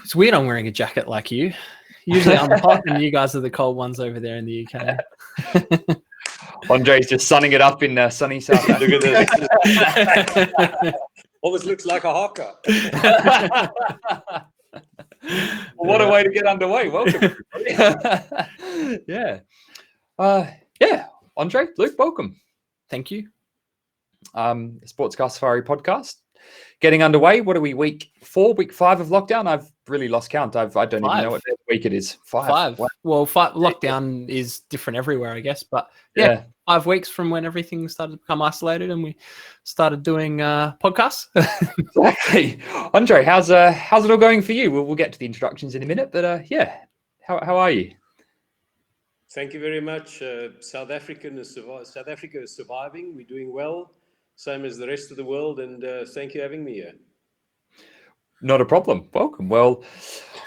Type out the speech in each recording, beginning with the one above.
It's weird I'm wearing a jacket like you. Usually I'm hot and you guys are the cold ones over there in the UK. Andre's just sunning it up in sunny South Africa. Look at this. Almost looks like a hawker. What a way to get underway. Welcome, everybody. Yeah. Andre, Luke, welcome. Thank you. Sportscast Safari podcast. Getting underway. What are we, week 4, week 5 of lockdown? I've really lost count. I don't even know what week it is. 5. Wow. Well, lockdown is different everywhere, I guess. But yeah, 5 weeks from when everything started to become isolated and we started doing podcasts. Exactly. Andre, how's it all going for you? We'll get to the introductions in a minute. But how are you? Thank you very much. South Africa is surviving. We're doing well. Same as the rest of the world, and thank you for having me here. Not a problem. Welcome. Well,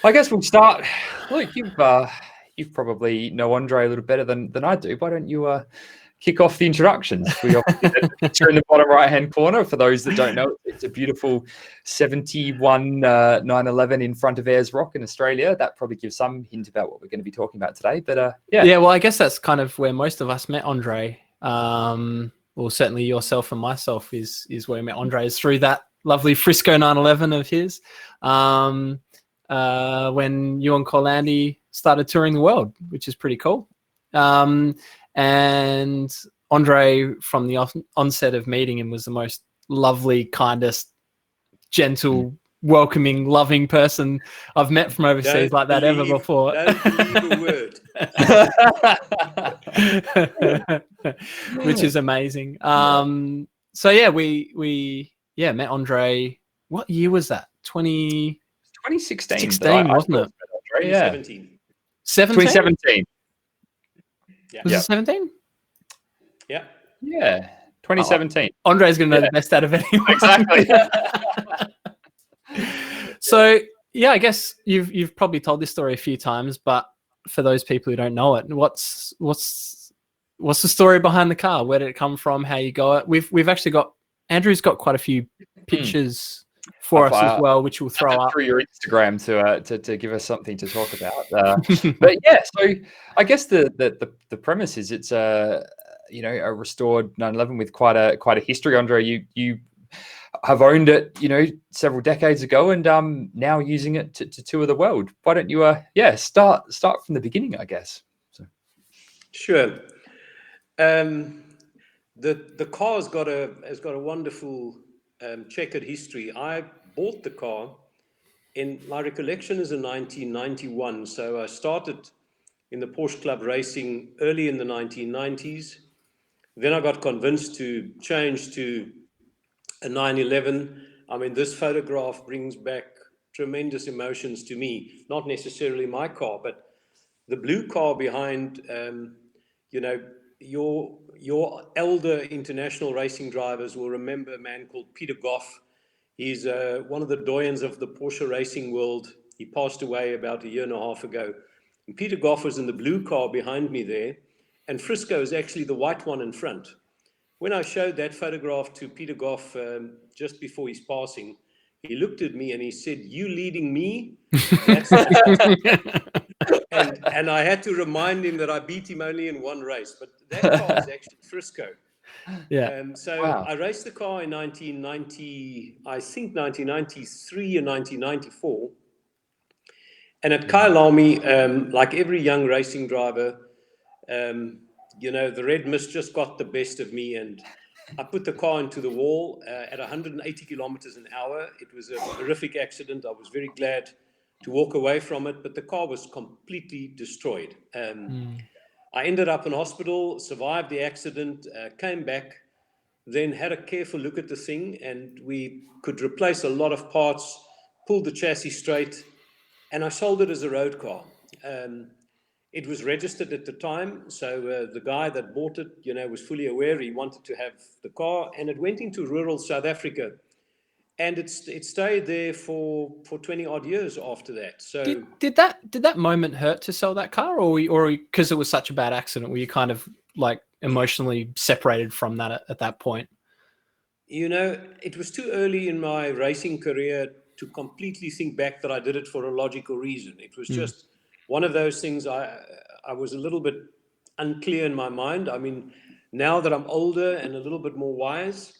I guess we'll start. Look, you probably know Andre a little better than I do. Why don't you kick off the introductions? We obviously have the picture in the bottom right-hand corner. For those that don't know, it's a beautiful 71 911 in front of Ayers Rock in Australia. That probably gives some hint about what we're going to be talking about today. But yeah. Well, I guess that's kind of where most of us met Andre. Well, certainly yourself and myself is where we met Andre, is through that lovely Frisco 911 of his, when you and Corlandi started touring the world, which is pretty cool. And Andre, from the onset of meeting him, was the most lovely, kindest, gentle, welcoming, loving person I've met from overseas like that ever before. Don't believe a word. Which is amazing. So yeah, we met Andre. What year was that? 2016, 16, wasn't it? 2017. 2017. Yeah. Was it 17? Yeah. Yeah. 2017. Andre's going to know the best out of anyone. Exactly. So yeah, I guess you've probably told this story a few times, but for those people who don't know it, what's the story behind the car? Where did it come from? How you got it? We've actually got Andrew's got quite a few pictures for us as well, which we'll throw up through your Instagram to give us something to talk about. But yeah, so I guess the premise is it's a restored 911 with quite a history. Andre, you have owned it, several decades ago, and now using it to tour the world. Why don't you start from the beginning, I guess. So. Sure. The car has got a wonderful checkered history. I bought the car in my recollection is in 1991. So I started in the Porsche Club racing early in the 1990s. Then I got convinced to change to a 911. I mean, this photograph brings back tremendous emotions to me. Not necessarily my car, but the blue car behind. Your elder international racing drivers will remember a man called Peter Goff. He's one of the doyens of the Porsche racing world. He passed away about a year and a half ago. And Peter Goff was in the blue car behind me there, and Frisco is actually the white one in front. When I showed that photograph to Peter Goff just before his passing, he looked at me and he said, "You leading me?" And I had to remind him that I beat him only in one race, but that car is actually Frisco. Yeah. Wow. I raced the car in 1993 and 1994. And at Kyalami, like every young racing driver, the red mist just got the best of me, and I put the car into the wall at 180 kilometers an hour. It was a horrific accident. I was very glad to walk away from it, but the car was completely destroyed. I ended up in hospital, survived the accident, came back, then had a careful look at the thing, and we could replace a lot of parts, pulled the chassis straight, and I sold it as a road car. It was registered at the time, so the guy that bought it, was fully aware he wanted to have the car, and it went into rural South Africa, and it stayed there for 20 odd years after that. So did that moment hurt to sell that car, or because it was such a bad accident, were you kind of like emotionally separated from that at that point? It was too early in my racing career to completely think back that I did it for a logical reason. It was just one of those things. I was a little bit unclear in my mind. I mean, now that I'm older and a little bit more wise,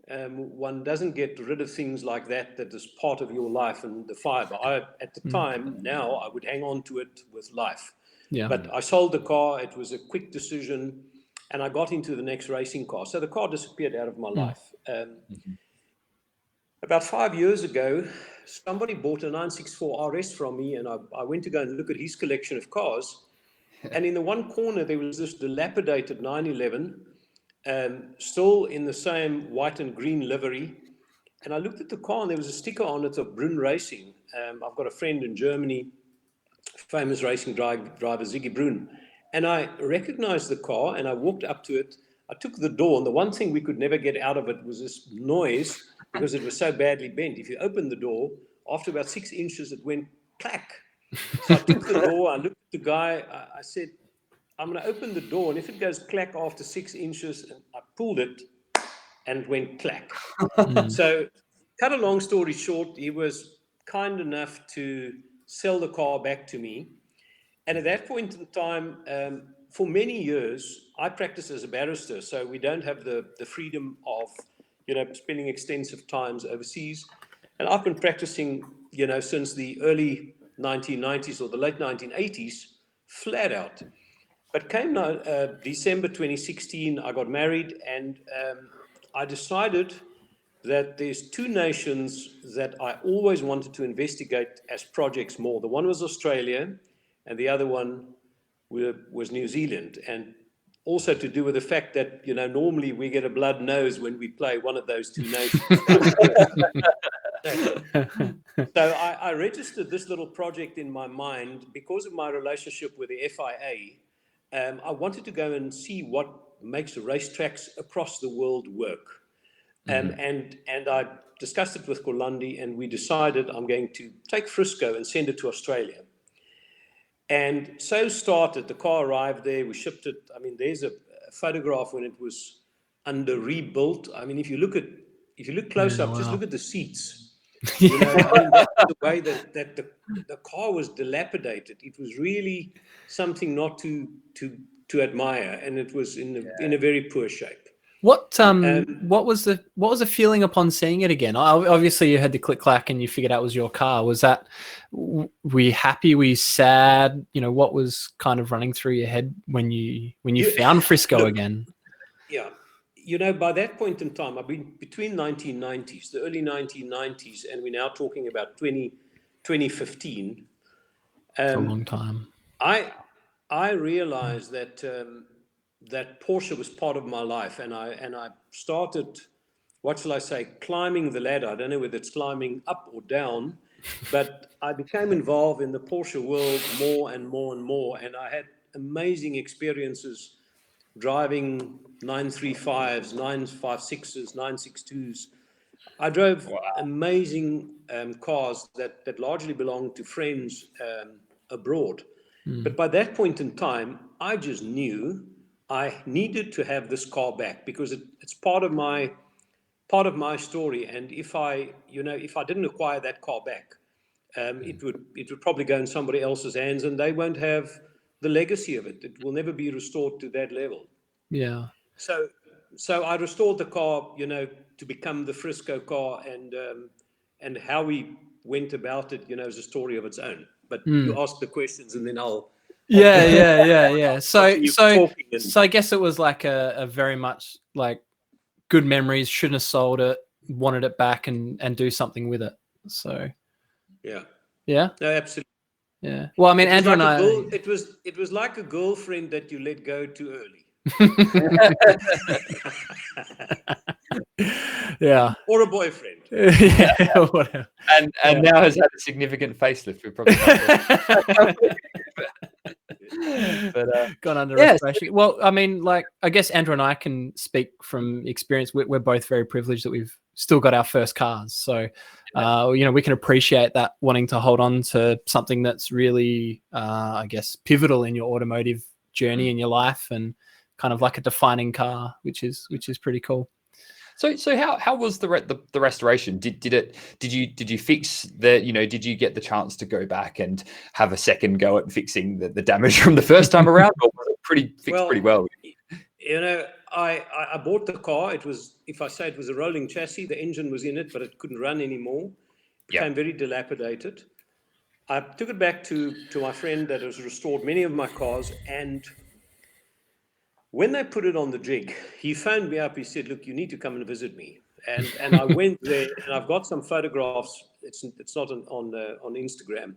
one doesn't get rid of things like that is part of your life and the fiber. At the time, now I would hang on to it with life. Yeah. But I sold the car. It was a quick decision, and I got into the next racing car. So the car disappeared out of my life. About 5 years ago, somebody bought a 964 RS from me, and I went to go and look at his collection of cars. And in the one corner, there was this dilapidated 911, still in the same white and green livery. And I looked at the car, and there was a sticker on it of Brunn Racing. I've got a friend in Germany, famous racing driver, Ziggy Brunn. And I recognized the car, and I walked up to it. I took the door, and the one thing we could never get out of it was this noise, because it was so badly bent. If you opened the door, after about 6 inches, it went clack. So I took the door, I looked at the guy, I said, I'm going to open the door, and if it goes clack after 6 inches, and I pulled it, and it went clack. So, cut a long story short, he was kind enough to sell the car back to me. And at that point in time, for many years, I practiced as a barrister, so we don't have the freedom of, spending extensive times overseas. And I've been practicing, since the early 1990s or the late 1980s, flat out. But came December 2016, I got married, and I decided that there's two nations that I always wanted to investigate as projects more. The one was Australia, and the other one was New Zealand. And also to do with the fact that, normally we get a blood nose when we play one of those two nations. So I registered this little project in my mind because of my relationship with the FIA. I wanted to go and see what makes racetracks across the world work. And I discussed it with Kolandi, and we decided I'm going to take Frisco and send it to Australia. And so started. The car arrived there. We shipped it. I mean, there's a photograph when it was under rebuilt. I mean, if you look close up, just look at the seats. I mean, that's the way that the car was dilapidated. It was really something not to admire, and it was in a very poor shape. What was the feeling upon seeing it again? Obviously, you had the click clack and you figured out it was your car. Was that, were you happy? Were you sad? What was kind of running through your head when you found Frisco again? Yeah, by that point in time, I've been between 1990s, the early 1990s, and we're now talking about 2015. A long time. I realized that that Porsche was part of my life, and I started, what shall I say, climbing the ladder. I don't know whether it's climbing up or down, but I became involved in the Porsche world more and more and more, and I had amazing experiences driving 935s, 956s, 962s. I drove amazing cars that largely belonged to friends abroad. But by that point in time, I just knew I needed to have this car back because it's part of my story. And if I didn't acquire that car back, it would probably go in somebody else's hands, and they won't have the legacy of it. It will never be restored to that level. Yeah. So I restored the car, to become the Frisco car, and how we went about it, is a story of its own. But you ask the questions, and then I'll. Yeah. So I guess it was like a very much like good memories. Shouldn't have sold it. Wanted it back and do something with it. So. Yeah. Yeah. No, absolutely. Yeah. Well, I mean, Andrew and I. It was like a girlfriend that you let go too early. Yeah. Or a boyfriend. Yeah. Whatever. And now has had a significant facelift. We probably but gone under restoration. Well, I mean, like, I guess Andrew and I can speak from experience. We're both very privileged that we've still got our first cars. So, we can appreciate that, wanting to hold on to something that's really, I guess, pivotal in your automotive journey in your life, and kind of like a defining car, which is pretty cool. So how was the restoration? Did you fix the, did you get the chance to go back and have a second go at fixing the damage from the first time around, or was it fixed pretty well? I bought the car. It was, if I say it was a rolling chassis, the engine was in it, but it couldn't run anymore. It became very dilapidated. I took it back to my friend that has restored many of my cars, and when they put it on the jig, he phoned me up. He said, "Look, you need to come and visit me." And I went there, and I've got some photographs. It's not on Instagram,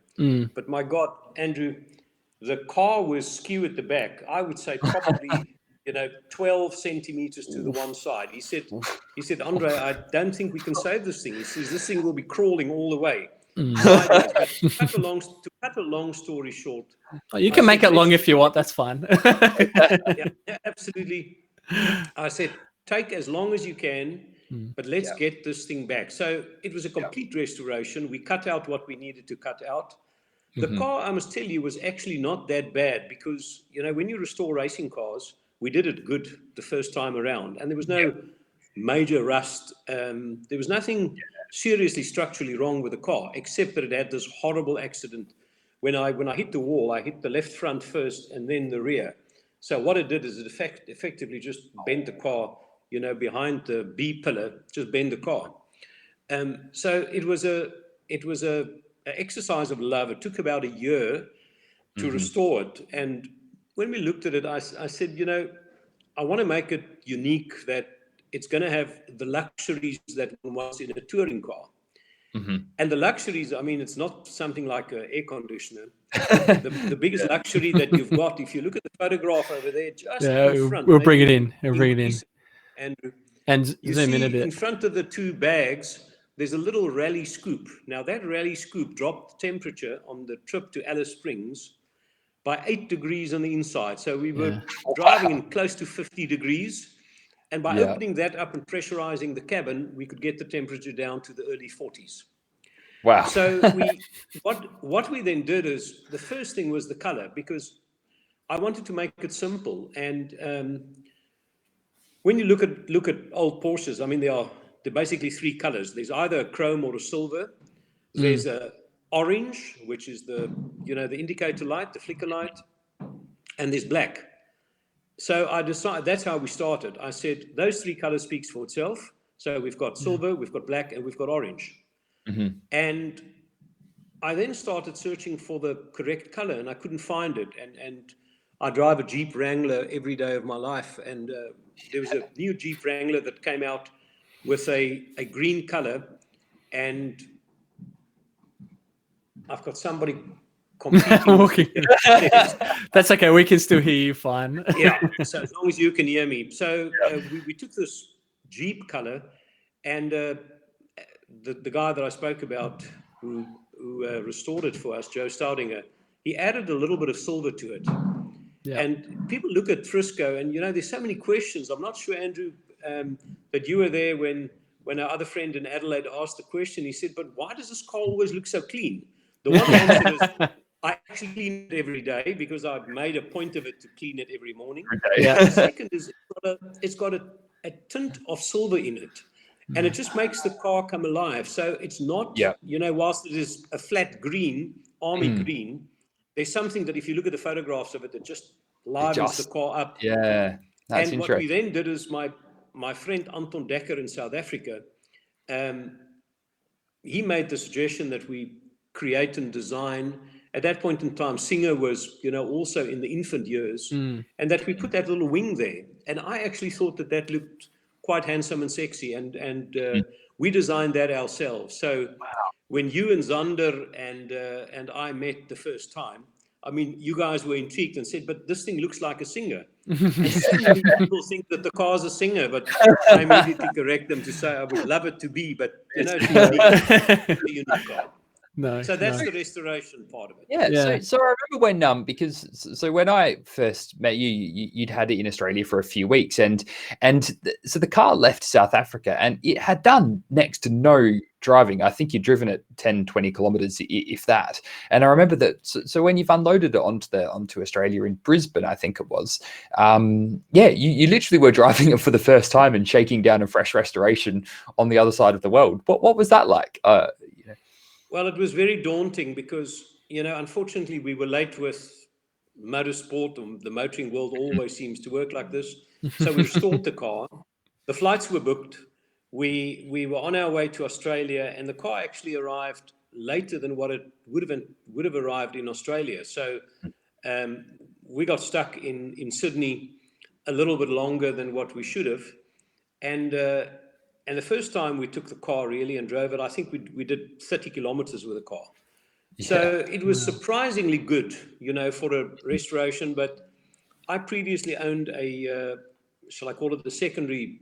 but my God, Andrew, the car was skew at the back. I would say probably 12 centimeters to the one side. He said, "Andre, I don't think we can save this thing." He says this thing will be crawling all the way. But to cut a long story short, you can make it long if you want. That's fine. Yeah, absolutely. I said, take as long as you can, but let's get this thing back. So it was a complete restoration. We cut out what we needed to cut out. The car, I must tell you, was actually not that bad because, when you restore racing cars, we did it good the first time around, and there was no major rust. There was nothing seriously structurally wrong with the car, except that it had this horrible accident. When I hit the wall, I hit the left front first and then the rear. So what it did is it effectively just bent the car, behind the B pillar, just bend the car. So it was a exercise of love. It took about a year to restore it. And when we looked at it, I said, I want to make it unique, that it's going to have the luxuries that one wants in a touring car. And the luxuries, it's not something like an air conditioner. The biggest luxury that you've got, if you look at the photograph over there, just in front. We'll bring it in. And you zoom see in a bit. in front of the two bags, there's a little rally scoop. Now, that rally scoop dropped the temperature on the trip to Alice Springs by 8 degrees on the inside. So we were driving in close to 50 degrees. And by opening that up and pressurizing the cabin, we could get the temperature down to the early 40s. Wow. So what we then did is, the first thing was the color, because I wanted to make it simple. And when you look at old Porsches, they're basically three colors. There's either a chrome or a silver. There's a orange, which is the indicator light, the flicker light, and there's black. So I decided, that's how we started. I said, those three colors speaks for itself. So we've got silver, we've got black, and we've got orange. And I then started searching for the correct color, and I couldn't find it. And I drive a Jeep Wrangler every day of my life. And there was a new Jeep Wrangler that came out with a green color. And I've got somebody competing. That's okay. We can still hear you fine. Yeah. So as long as you can hear me. So we took this Jeep color, and the guy that I spoke about who restored it for us, Joe Staudinger, he added a little bit of silver to it. Yeah. And people look at Frisco, and there's so many questions. I'm not sure, Andrew, that you were there when our other friend in Adelaide asked the question. He said, "But why does this car always look so clean?" The one answer is, I actually clean it every day because I've made a point of it to clean it every morning. The second is it's got a tint of silver in it, and it just makes the car come alive. So it's not, whilst it is a flat green, army green, there's something that if you look at the photographs of it, it just livens the car up. Yeah, that's and what we then did is my friend Anton Dekker in South Africa, he made the suggestion that we create and design. At that point in time, Singer was, also in the infant years, and that we put that little wing there. And I actually thought that looked quite handsome and sexy, and we designed that ourselves. So when you and Zander and I met the first time, you guys were intrigued and said, "But this thing looks like a Singer." And so many people think that the car's a Singer, but I immediately correct them to say, "I would love it to be, but it's a unique car." No. So that's the restoration part of it. Yeah. Yeah. So I remember when because when I first met you, you'd had it in Australia for a few weeks, so the car left South Africa and it had done next to no driving. I think you'd driven it 10, 20 kilometers, if that. And I remember that. So when you've unloaded it onto Australia in Brisbane, I think it was, you literally were driving it for the first time and shaking down a fresh restoration on the other side of the world. What was that like? Well, it was very daunting because, unfortunately, we were late with motorsport. The motoring world always seems to work like this. So we restored the car. The flights were booked. We were on our way to Australia, and the car actually arrived later than what it would have arrived in Australia. So we got stuck in Sydney a little bit longer than what we should have. And the first time we took the car really and drove it, I think we did 30 kilometers with the car. Yeah. So it was surprisingly good, for a restoration. But I previously owned shall I call it the secondary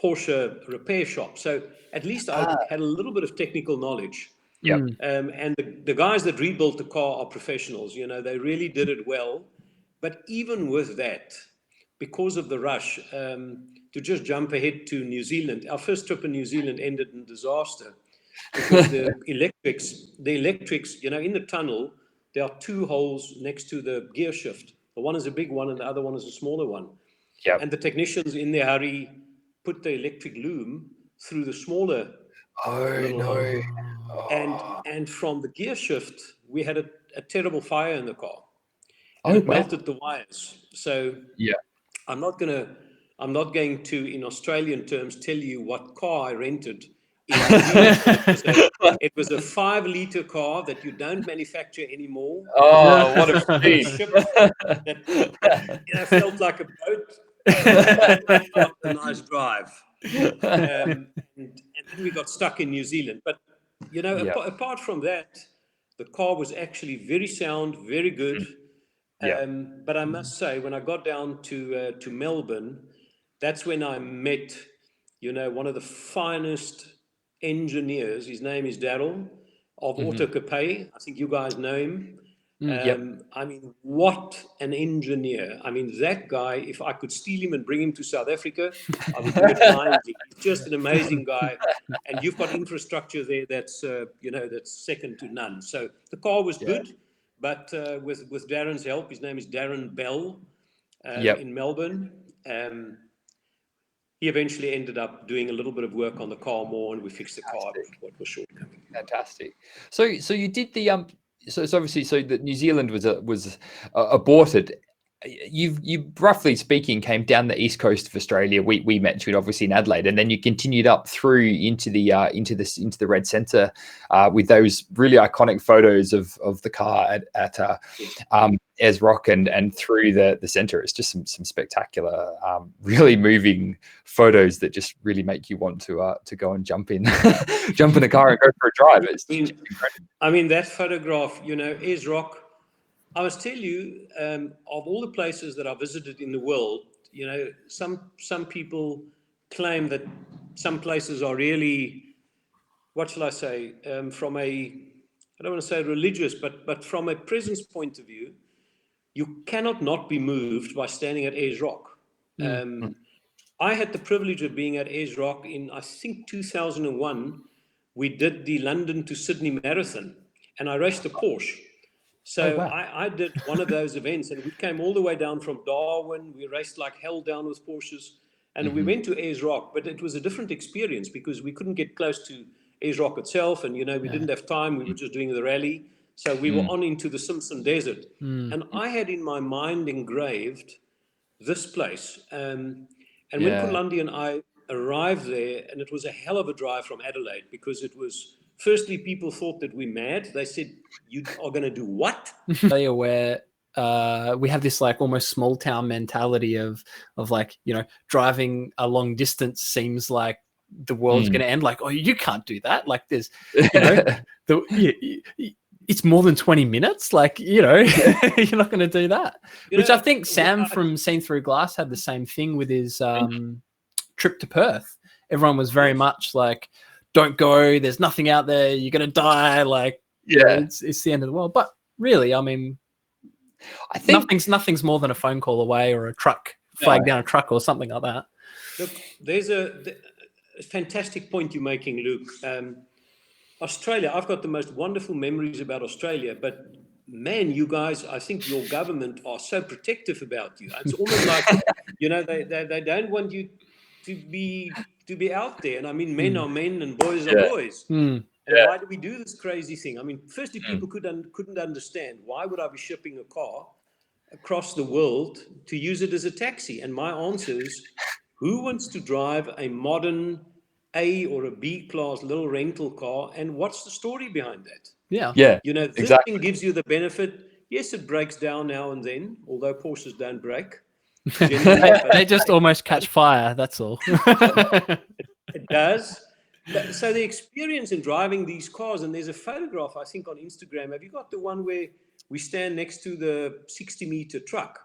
Porsche repair shop. So at least I had a little bit of technical knowledge. Yep. And the guys that rebuilt the car are professionals. They really did it well. But even with that, because of the rush, to just jump ahead to New Zealand. Our first trip in New Zealand ended in disaster because the electrics, in the tunnel, there are two holes next to the gear shift. The one is a big one and the other one is a smaller one. Yep. And the technicians in their hurry put the electric loom through the smaller hole. And from the gear shift, we had a terrible fire in the car. And it melted the wires. So I'm not going to, in Australian terms, tell you what car I rented. It was a 5-liter car that you don't manufacture anymore. Oh, what a speed! That felt like a boat. A nice drive. And then we got stuck in New Zealand. But apart from that, the car was actually very sound, very good. But I must say, when I got down to Melbourne, that's when I met, one of the finest engineers. His name is Daryl of Autocapay. I think you guys know him. I mean, what an engineer. I mean, that guy, if I could steal him and bring him to South Africa, I would do it blindly. He's just an amazing guy. And you've got infrastructure there that's, that's second to none. So the car was good, but with Darren's help, his name is Darren Bell in Melbourne. He eventually ended up doing a little bit of work on the car more, and we fixed the car what was shortcoming. Fantastic. So you did the so obviously that New Zealand was aborted. You roughly speaking came down the east coast of Australia. We met you obviously in Adelaide, and then you continued up through into the Red Centre with those really iconic photos of the car at Ayers Rock and through the centre. It's just some spectacular, really moving photos that just really make you want to go and jump in a car and go for a drive. It's incredible. I mean, that photograph, Ayers Rock. I must tell you, of all the places that I visited in the world, some people claim that some places are really, what shall I say, from I don't want to say religious, but from a presence point of view, you cannot not be moved by standing at Ayers Rock. I had the privilege of being at Ayers Rock in, I think, 2001. We did the London to Sydney Marathon, and I raced a Porsche. So I did one of those events, and we came all the way down from Darwin. We raced like hell down with Porsches, and we went to Ayers Rock. But it was a different experience because we couldn't get close to Ayers Rock itself, and we didn't have time. We were just doing the rally, so we were on into the Simpson Desert. And I had in my mind engraved this place. And when Kulandi and I arrived there, and it was a hell of a drive from Adelaide because it was. Firstly, people thought that we're mad. They said, "You are going to do what?" They aware we have this like almost small town mentality of like, driving a long distance seems like the world's going to end. Like, oh, you can't do that. Like, there's, it's more than 20 minutes. Like, you're not going to do that. Which I think Sam from Seen Through Glass had the same thing with his trip to Perth. Everyone was very much like, don't go. There's nothing out there. You're gonna die. Like, it's the end of the world. But really, I mean, I think nothing's more than a phone call away or a truck flag down a truck or something like that. Look, there's a fantastic point you're making, Luke. Australia, I've got the most wonderful memories about Australia, but man, you guys, I think your government are so protective about you. It's almost like, they don't want you to be out there. And I mean, men are men and boys are boys. And why do we do this crazy thing? I mean, firstly, people couldn't understand, why would I be shipping a car across the world to use it as a taxi? And my answer is, who wants to drive a modern A or a B class little rental car, and what's the story behind that? Yeah. This thing gives you the benefit. Yes, it breaks down now and then, although Porsches don't break. They just almost catch fire, that's all. It does. So the experience in driving these cars, and there's a photograph, I think, on Instagram. Have you got the one where we stand next to the 60-meter truck?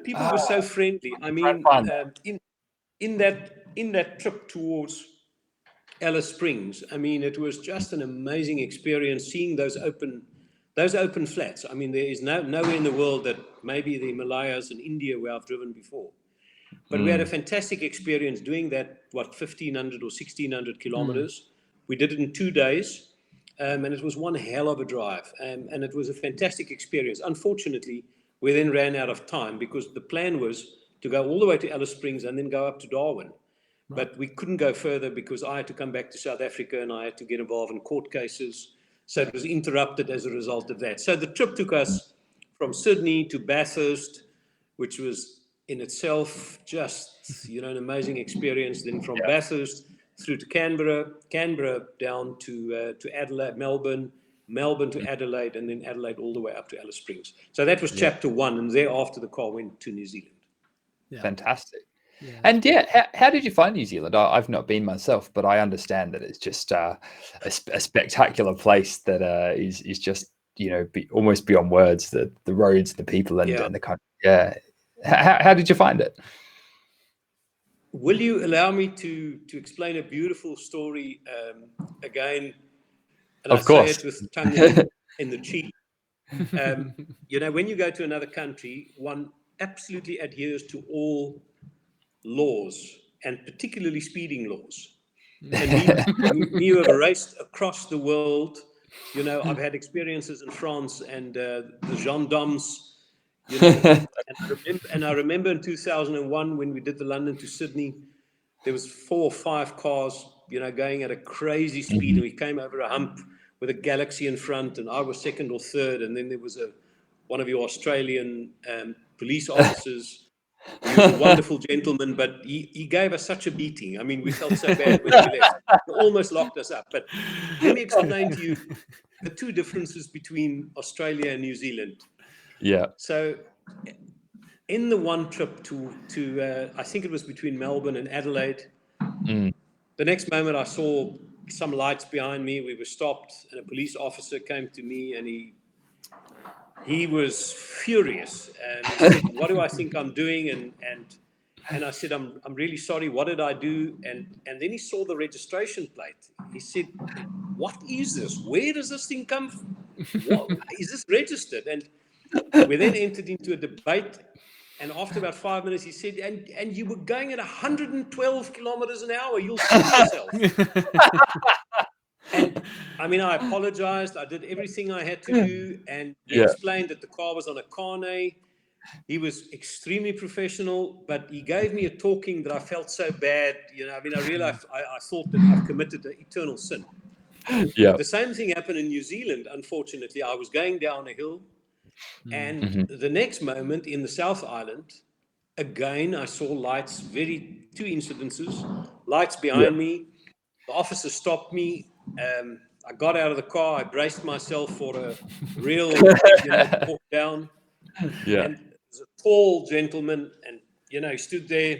People were so friendly. I mean, in that trip towards Alice Springs, I mean, it was just an amazing experience seeing those open flats. I mean, there is nowhere in the world that maybe the Himalayas and India where I've driven before. But we had a fantastic experience doing that, 1,500 or 1,600 kilometers. We did it in 2 days, and it was one hell of a drive. And it was a fantastic experience. Unfortunately, we then ran out of time because the plan was to go all the way to Alice Springs and then go up to Darwin. Right. But we couldn't go further because I had to come back to South Africa and I had to get involved in court cases. So it was interrupted as a result of that. So the trip took us from Sydney to Bathurst, which was in itself just, an amazing experience. Then from Bathurst through to Canberra down to Adelaide, Melbourne to Adelaide, and then Adelaide all the way up to Alice Springs. So that was chapter 1, and thereafter the car went to New Zealand. Yeah. Fantastic. Yeah. And how did you find New Zealand? I've not been myself, but I understand that it's just a spectacular place that is just almost beyond words. The roads, the people, and the country. Yeah. How did you find it? Will you allow me to explain a beautiful story again? And of course. Say it with tongue in the cheek. When you go to another country, one absolutely adheres to all laws, and particularly speeding laws. And me who have raced across the world, I've had experiences in France and the gendarmes, and I remember in 2001 when we did the London to Sydney, there was 4 or 5 cars, going at a crazy speed, and we came over a hump with a Galaxy in front, and I was second or third, and then there was one of your Australian police officers. He was a wonderful gentleman, but he gave us such a beating. I mean, we felt so bad when we left. He almost locked us up. But let me explain to you the 2 differences between Australia and New Zealand. Yeah. So in the one trip to I think it was between Melbourne and Adelaide, the next moment I saw some lights behind me. We were stopped, and a police officer came to me, and he was furious, and he said, "What do I think I'm doing?" And I said, "I'm really sorry. What did I do?" And then he saw the registration plate. He said, "What is this? Where does this thing come from? Is this registered?" And we then entered into a debate. And after about 5 minutes, he said, "And you were going at 112 kilometers an hour. You'll see yourself." And I mean, I apologized. I did everything I had to do. And he explained that the car was on a carnet. He was extremely professional, but he gave me a talking that I felt so bad. I mean, I realized I thought that I've committed an eternal sin. Yeah. The same thing happened in New Zealand. Unfortunately, I was going down a hill. And the next moment in the South Island, again, I saw lights, 2 incidences, lights behind me. The officer stopped me. I got out of the car. I braced myself for a real walk down. Yeah. And there's a tall gentleman, and he stood there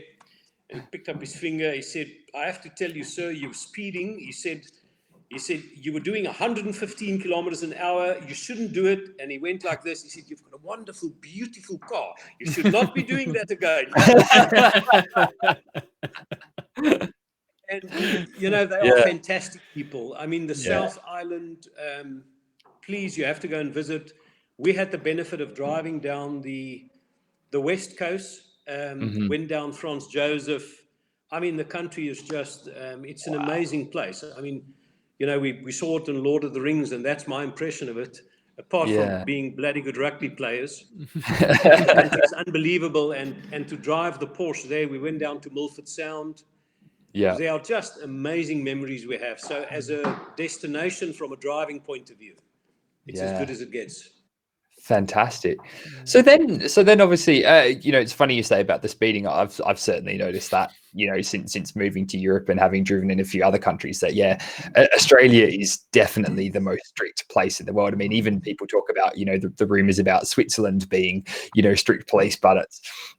and picked up his finger. He said, "I have to tell you, sir, you're speeding." He said, "You were doing 115 kilometers an hour. You shouldn't do it." And he went like this. He said, "You've got a wonderful, beautiful car. You should not be doing that again." And, you know, they are fantastic people. I mean, the South Island, please, you have to go and visit. We had the benefit of driving down the West Coast, went down Franz Joseph. I mean, the country is just, it's an amazing place. I mean, you know, we saw it in Lord of the Rings, and that's my impression of it. Apart from being bloody good rugby players, it's unbelievable. And to drive the Porsche there, we went down to Milford Sound. Yeah. They are just amazing memories we have. So as a destination from a driving point of view, it's as good as it gets. Fantastic. So then obviously, you know, it's funny you say about the speeding. I've certainly noticed that, you know, since moving to Europe and having driven in a few other countries, that Australia is definitely the most strict place in the world. I mean, even people talk about, you know, the rumors about Switzerland being, you know, strict police, but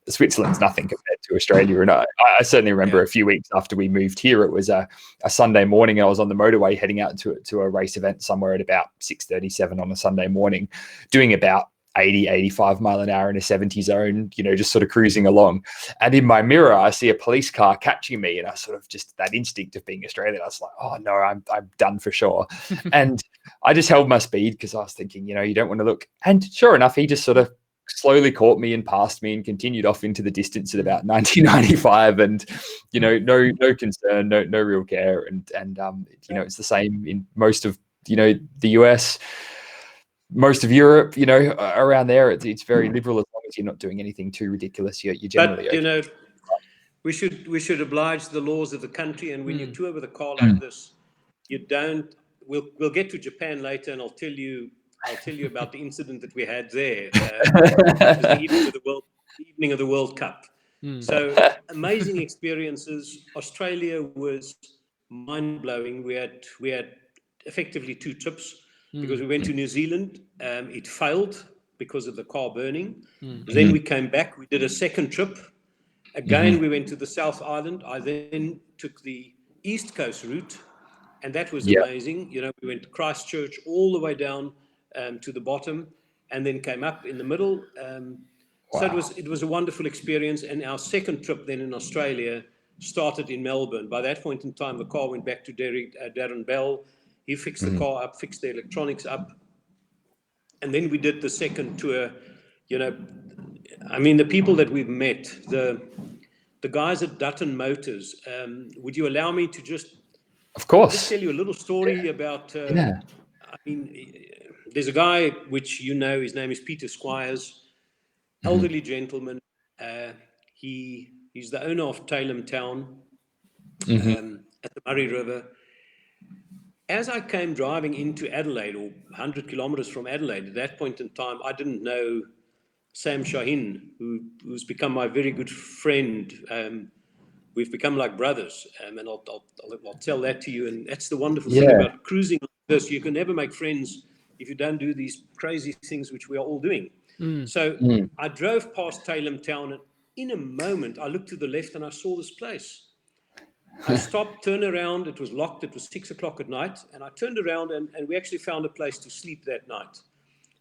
Switzerland's nothing compared to Australia. And I certainly remember a few weeks after we moved here, it was a Sunday morning. I was on the motorway heading out to a race event somewhere at about 6:37 on a Sunday morning, doing about 80, 85 mile an hour in a 70 zone, you know, just sort of cruising along. And in my mirror, I see a police car catching me. And I sort of just, that instinct of being Australian, I was like, oh no, I'm done for sure. And I just held my speed because I was thinking, you know, you don't want to look. And sure enough, he just sort of slowly caught me and passed me and continued off into the distance at about 1995. And, you know, no concern, no real care. And you know, it's the same in most of, you know, the US, most of Europe, you know, around there, it's very liberal as long as you're not doing anything too ridiculous. You're generally you know, we should oblige the laws of the country. And when you tour with a car like this, you don't. We'll get to Japan later, and I'll tell you about the incident that we had there. It was the evening of the World Cup. So amazing experiences. Australia was mind blowing. We had effectively 2 trips. Because we went to New Zealand, it failed because of the car burning. Then we came back, we did a second trip. Again, we went to the South Island. I then took the East Coast route, and that was amazing. You know, we went to Christchurch all the way down to the bottom, and then came up in the middle. So it was a wonderful experience. And our second trip then in Australia started in Melbourne. By that point in time, the car went back to Darren Bell. He fixed the car up, fixed the electronics up. And then we did the second tour. You know, I mean, the people that we've met, the guys at Dutton Motors, would you allow me to just tell you a little story about, I mean, there's a guy which you know, his name is Peter Squires, elderly gentleman. He's the owner of Tailem Town at the Murray River. As I came driving into Adelaide, or 100 kilometers from Adelaide, at that point in time, I didn't know Sam Shaheen, who's become my very good friend. We've become like brothers, and I'll tell that to you. And that's the wonderful thing about cruising like this. You can never make friends if you don't do these crazy things which we are all doing. So I drove past Tailem Town, and in a moment, I looked to the left and I saw this place. I stopped, turned around, it was locked, it was 6 o'clock at night, and I turned around and we actually found a place to sleep that night.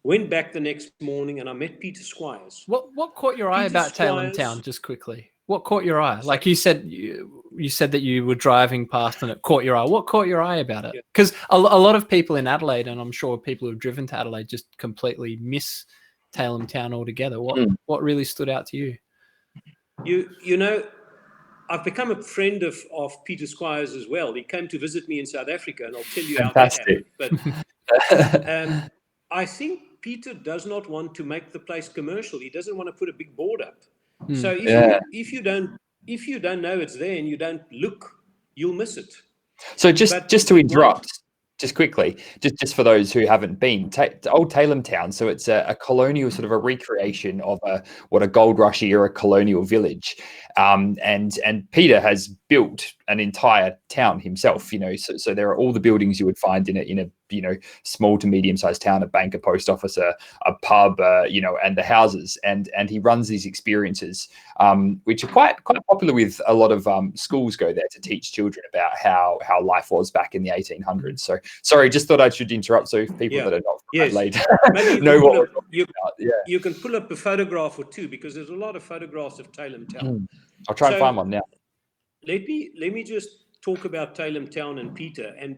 Went back the next morning and I met Peter Squires. What caught your eye about Tailem Town, just quickly? What caught your eye? Like you said that you were driving past and it caught your eye. What caught your eye about it? Because a lot of people in Adelaide, and I'm sure people who've driven to Adelaide, just completely miss Tailem Town altogether. What really stood out to you? You know, I've become a friend of Peter Squires as well. He came to visit me in South Africa, and I'll tell you how that happened. But I think Peter does not want to make the place commercial. He doesn't want to put a big board up. So if you don't know it's there and you don't look, you'll miss it. So just to interrupt, just quickly, just for those who haven't been, old Tailem Town. So it's a colonial, sort of a recreation of what a gold rush era colonial village. And Peter has built an entire town himself, you know, so there are all the buildings you would find in a you know, small to medium sized town, a bank, a post office, a pub, you know, and the houses, and he runs these experiences, which are quite popular with a lot of schools go there to teach children about how life was back in the 1800s. So sorry, just thought I should interrupt so people that are not from Adelaide know what we're talking about. You can pull up a photograph or two, because there's a lot of photographs of Tailem Town. I'll try and find one now. Let me just talk about Tailem Town and Peter, and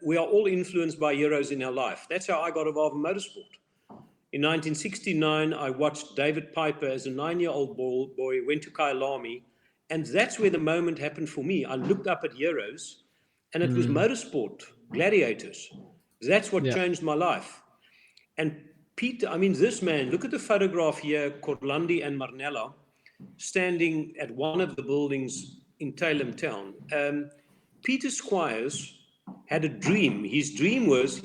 we are all influenced by heroes in our life. That's how I got involved in motorsport. In 1969, I watched David Piper as a 9-year-old boy, went to Kyalami, and that's where the moment happened for me. I looked up at heroes, and it was motorsport, gladiators. That's what changed my life. And Peter, this man, look at the photograph here, Corlandi and Marnella, standing at one of the buildings in Tailem Town. Peter Squires had a dream. His dream was,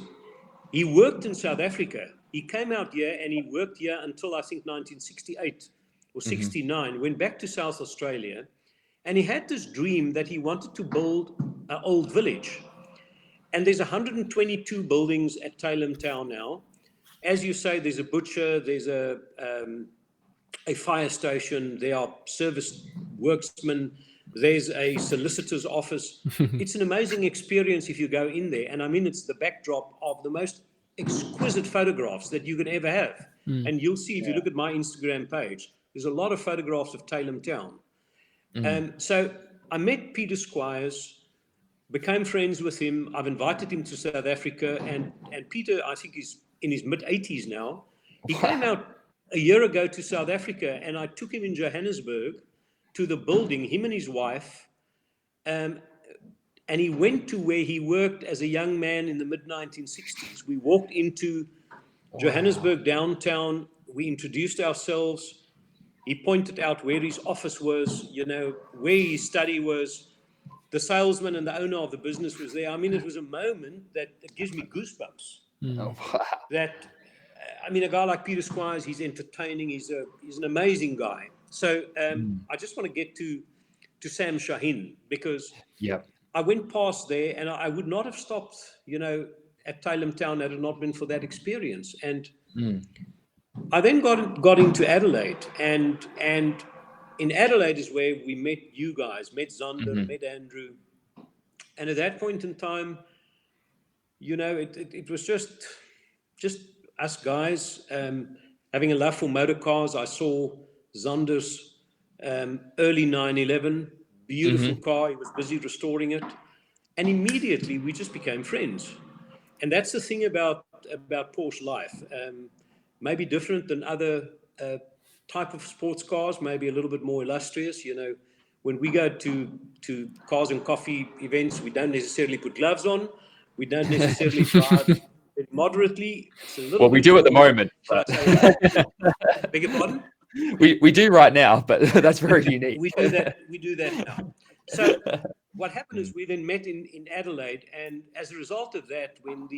he worked in South Africa. He came out here and he worked here until I think 1968 or 69, went back to South Australia. And he had this dream that he wanted to build an old village. And there's 122 buildings at Tailem Town now. As you say, there's a butcher, there's a fire station, there are service worksmen, there's a solicitor's office. It's an amazing experience if you go in there. And it's the backdrop of the most exquisite photographs that you can ever have. And you'll see if you look at my Instagram page, there's a lot of photographs of Tailem Town. So I met Peter Squires, became friends with him. I've invited him to South Africa, and Peter, I think, is in his mid-80s now. He came out a year ago to South Africa, and I took him in Johannesburg to the building, him and his wife, and he went to where he worked as a young man in the mid-1960s. We walked into Johannesburg downtown. We introduced ourselves. He pointed out where his office was, where his study was. The salesman and the owner of the business was there. It was a moment that gives me goosebumps. Oh, wow. That, a guy like Peter Squires, he's entertaining. He's an amazing guy. So I just want to get to Sam Shaheen, because I went past there and I would not have stopped, at Tailem Town had it not been for that experience. And I then got into Adelaide, and in Adelaide is where we met you guys, met Zander, met Andrew. And at that point in time, it was just us guys having a love for motor cars. I saw Zander's early 911, beautiful car. He was busy restoring it. And immediately we just became friends. And that's the thing about Porsche life. Maybe different than other type of sports cars, maybe a little bit more illustrious. When we go to cars and coffee events, we don't necessarily put gloves on. We don't necessarily drive moderately. Well, we do at the moment. Beg your pardon? We do right now, but that's very unique. We do that now. So what happened is we then met in Adelaide, and as a result of that, when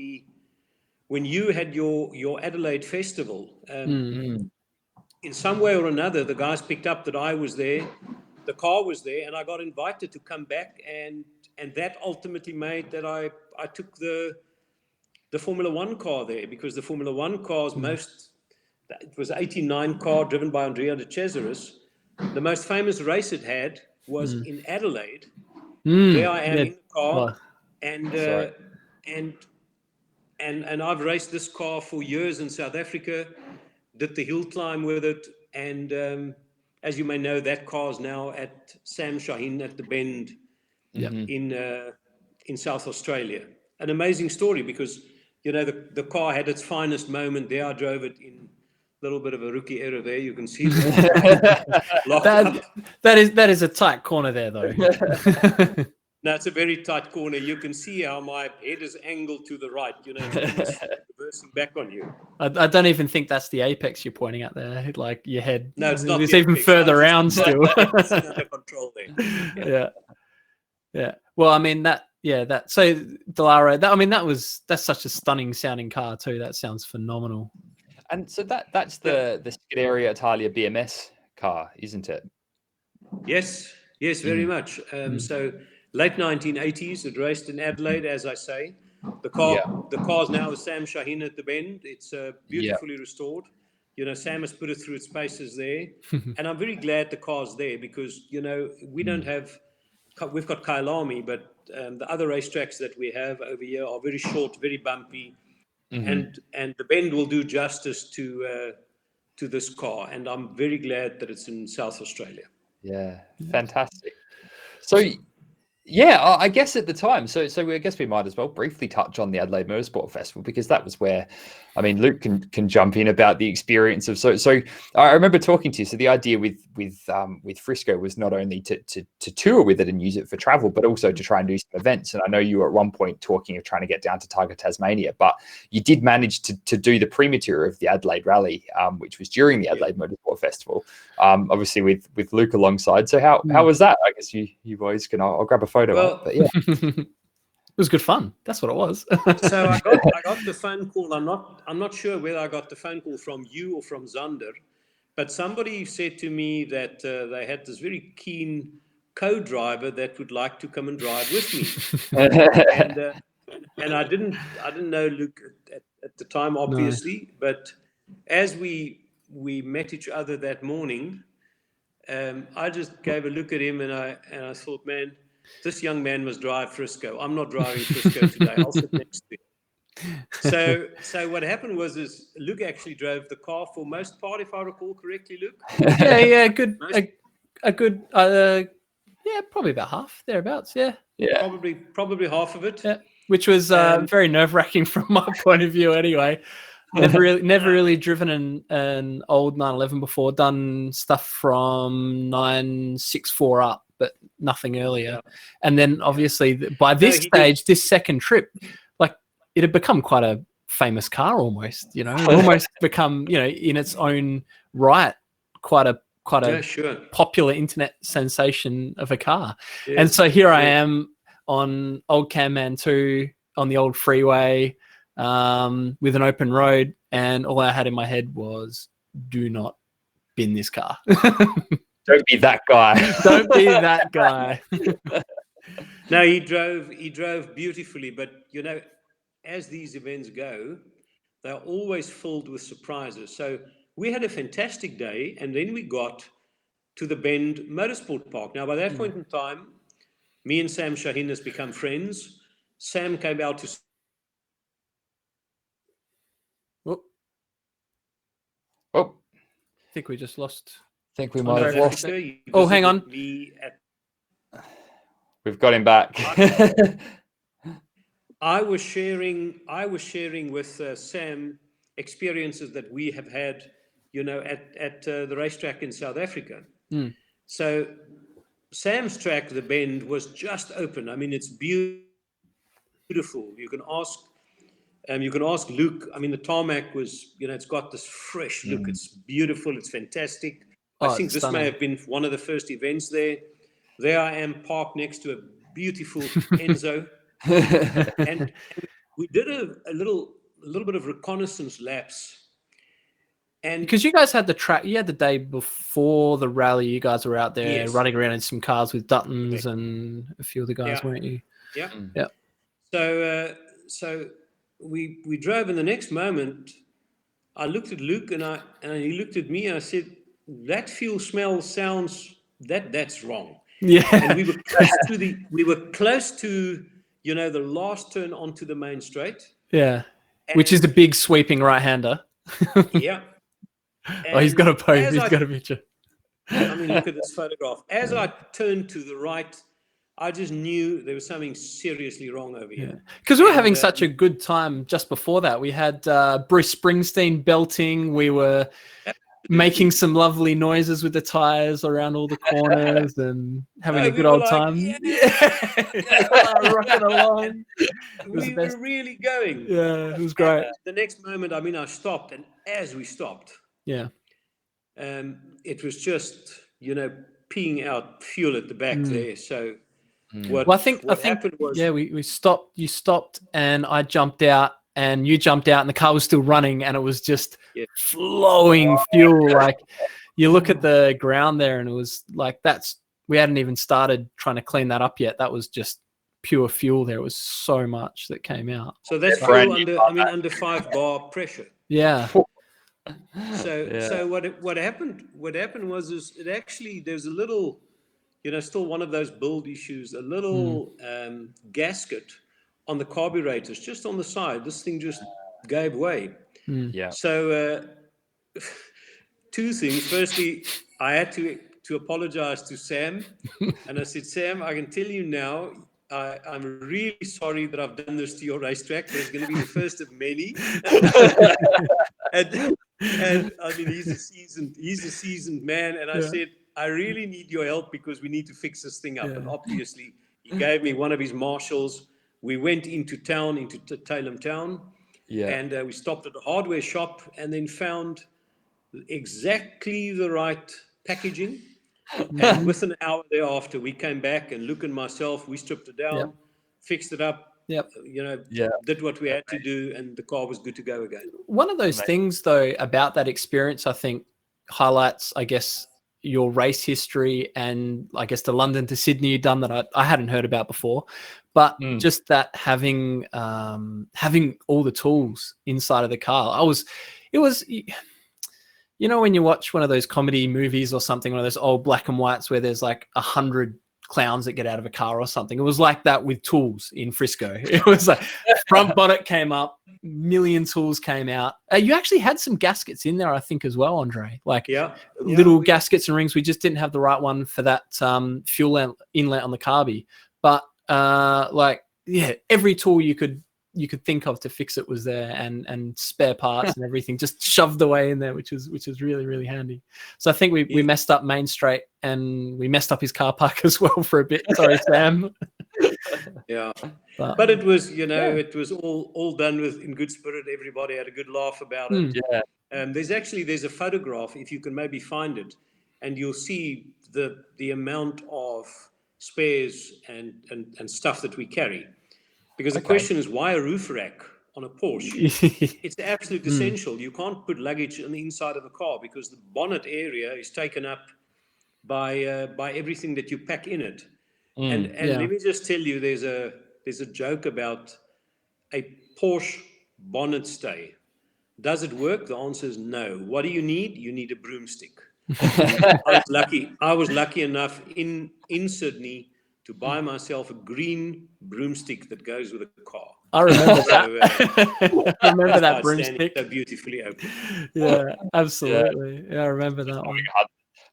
you had your Adelaide festival, in some way or another, the guys picked up that I was there, the car was there, and I got invited to come back, and that ultimately made that I took the Formula One car there, because the Formula One cars it was an 89 car driven by Andrea de Cesaris. The most famous race it had was in Adelaide. There I am in the car, and I've raced this car for years in South Africa, did the hill climb with it, and as you may know, that car is now at Sam Shaheen at the Bend in South Australia. An amazing story, because the car had its finest moment there. I drove it in a little bit of a rookie error there. You can see that is a tight corner there, though. No, it's a very tight corner. You can see how my head is angled to the right, it's reversing back on you. I don't even think that's the apex you're pointing at there, like your head. No, it's not. It's even further around still. It's under control there. Yeah. Well, so Dallara, that's such a stunning sounding car too. That sounds phenomenal. And so that's the Scuderia Italia BMS car, isn't it? Yes, very much. So late 1980s, it raced in Adelaide, as I say. The car's now with Sam Shaheen at the Bend. It's beautifully restored. Sam has put it through its paces there. And I'm very glad the car's there, because, we don't have, we've got Kyalami, but the other racetracks that we have over here are very short, very bumpy. And the Bend will do justice to this car. And I'm very glad that it's in South Australia. Yeah, fantastic. So Yeah, I guess at the time. So I guess we might as well briefly touch on the Adelaide Motorsport Festival, because that was where, I mean, Luke can jump in about the experience of. So I remember talking to you. So the idea with Frisco was not only to tour with it and use it for travel, but also to try and do some events. And I know you were at one point talking of trying to get down to Tiger Tasmania, but you did manage to do the pre-tour of the Adelaide Rally, which was during the Adelaide Motorsport Festival, obviously with Luke alongside. So how was that? I guess you boys can. I'll grab a photo. Well, but yeah. It was good fun. That's what it was. So I got the phone call. I'm not sure whether I got the phone call from you or from Zander, but somebody said to me that they had this very keen co-driver that would like to come and drive with me. And I didn't know Luke at the time, obviously, but as we met each other that morning, I just gave a look at him and I thought, man, this young man must drive Frisco. I'm not driving Frisco today. I'll sit next to him. So what happened was Luke actually drove the car for most part, if I recall correctly, Luke. Yeah, good. A good. Probably about half thereabouts. Yeah. Probably half of it. Yeah, which was very nerve-wracking from my point of view. Anyway, never really driven an old 911 before. Done stuff from 964 up, but nothing earlier. Yeah. And then obviously by this stage, this second trip, like it had become quite a famous car almost. Almost become in its own right quite a popular internet sensation of a car. Yeah. And so here I am on old Camman 2 on the old freeway with an open road, and all I had in my head was, do not bin this car. Don't be that guy. Don't be that guy. No, he drove beautifully, but as these events go, they're always filled with surprises. So we had a fantastic day, and then we got to the Bend Motorsport Park. Now, by that point in time, me and Sam Shaheen has become friends. Sam came out to... Oh, I think we just lost. I think we might have lost. Oh, hang on. We've got him back. I was sharing with Sam experiences that we have had, at the racetrack in South Africa. So Sam's track, the Bend, was just open. I mean, it's beautiful. You can ask Luke. I mean, the tarmac was, it's got this fresh look. It's beautiful. It's fantastic. I think this may have been one of the first events there. There I am parked next to a beautiful Enzo. and we did a little bit of reconnaissance laps. And because you guys had the track, you had the day before the rally, you guys were out there running around in some cars with Duttons and a few of the guys, weren't you? Yeah. Yeah. So we drove, and the next moment I looked at Luke and he looked at me and I said, that fuel smell sounds that's wrong. Yeah. And we were close to the last turn onto the main straight. Yeah. Which is the big sweeping right-hander. Yeah. And he's got a pose. He's got a picture. I mean, look at this photograph. As I turned to the right, I just knew there was something seriously wrong over here. Because we were having such a good time just before that. We had Bruce Springsteen belting. We were making some lovely noises with the tires around all the corners and having a good old time. Rocking along. We were really going. Yeah, it was great. The next moment, I stopped, and as we stopped, it was just peeing out fuel at the back there. So I think happened was we stopped. You stopped, and I jumped out. And you jumped out and the car was still running, and it was just flowing fuel. Like you look at the ground there and it was like, we hadn't even started trying to clean that up yet. That was just pure fuel there. It was so much that came out. So that's fuel under 5 bar pressure. Yeah. So what happened was it actually, there's a little, still one of those build issues, a little gasket on the carburetors, just on the side. This thing just gave way. Yeah. So 2 things. Firstly, I had to to apologize to Sam. And I said, Sam, I can tell you now, I'm really sorry that I've done this to your racetrack, but it's going to be the first of many. and I mean, he's a seasoned man. And I said, I really need your help because we need to fix this thing up. And obviously, he gave me one of his marshals. We went into town, into Tailem town, and we stopped at a hardware shop and then found exactly the right packaging. And within an hour thereafter, we came back, and Luke and myself, we stripped it down, fixed it up, did what we had to do, and the car was good to go again. One of those things, though, about that experience, I think, highlights, I guess, your race history and I guess the London to Sydney you've done that I hadn't heard about before, but just that having all the tools inside of the car. It was, you know, when you watch one of those comedy movies or something, one of those old black and whites where there's like 100 clowns that get out of a car or something. It was like that with tools in Frisco. It was like front bonnet came up, million tools came out. You actually had some gaskets in there, I think, as well, Andre. Like little gaskets and rings. We just didn't have the right one for that fuel inlet on the carby. But every tool you could think of to fix it was there, and spare parts and everything just shoved away in there, which was really, really handy. So I think we messed up Main Street and we messed up his car park as well for a bit. Sorry, Sam. But it was, it was all done in good spirit. Everybody had a good laugh about it. There's a photograph, if you can maybe find it, and you'll see the amount of spares and stuff that we carry. Because the question is, why a roof rack on a Porsche? It's absolute essential. You can't put luggage on the inside of a car because the bonnet area is taken up by everything that you pack in it. And let me just tell you, there's a joke about a Porsche bonnet stay. Does it work? The answer is no. What do you need? You need a broomstick. I was lucky enough in Sydney to buy myself a green broomstick that goes with a car. I remember that. I remember that broomstick. So beautifully open. Yeah, absolutely. Yeah, I remember that one.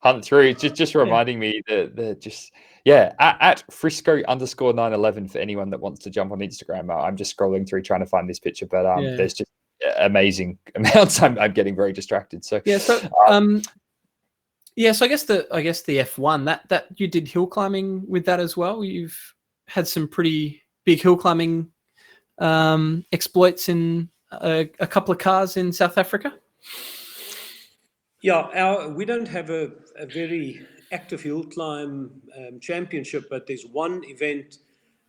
Hunt through, just reminding me at Frisco _911 for anyone that wants to jump on Instagram. I'm just scrolling through trying to find this picture, but there's just amazing amounts. I'm getting very distracted. So so I guess the F1 that you did hill climbing with that as well. You've had some pretty big hill climbing exploits in a couple of cars in South Africa. Yeah, we don't have a very active hill climb championship, but there's one event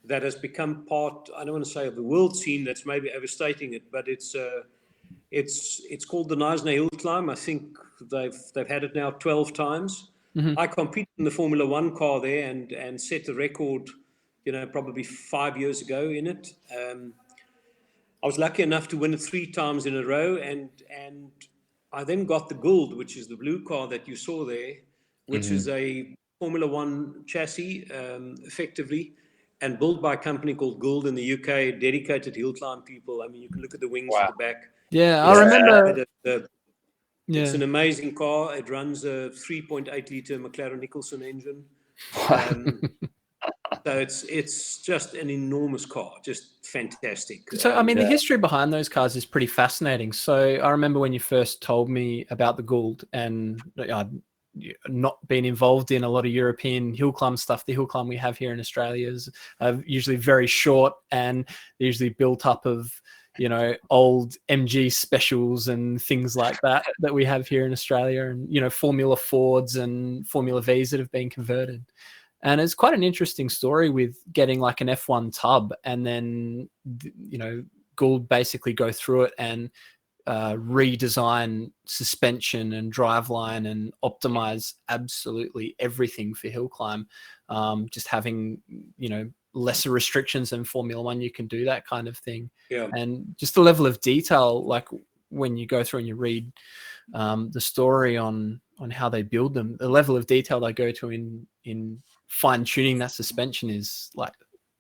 that has become part, I don't want to say of the world scene, that's maybe overstating it, but it's called the Knysna Hill Climb. I think they've had it now 12 times. I competed in the Formula One car there and set a record, probably 5 years ago in it. I was lucky enough to win it 3 times in a row, and I then got the Gould, which is the blue car that you saw there, which is a Formula One chassis, effectively, and built by a company called Gould in the UK, dedicated hill climb people. I mean, you can look at the wings at the back. Yeah, I remember. It's an amazing car. It runs a 3.8 litre McLaren Nicholson engine. So it's just an enormous car, just fantastic. So, I mean, the history behind those cars is pretty fascinating. So I remember when you first told me about the Gould, and I'd not been involved in a lot of European hill climb stuff. The hill climb we have here in Australia is usually very short, and they're usually built up of, old MG specials and things like that we have here in Australia, and, Formula Fords and Formula Vs that have been converted. And it's quite an interesting story with getting like an F1 tub, and then, Gould basically go through it and redesign suspension and driveline and optimize absolutely everything for hill climb. Just having, lesser restrictions than Formula One, you can do that kind of thing. Yeah. And just the level of detail, like when you go through and you read the story on how they build them, the level of detail they go to in fine tuning that suspension is like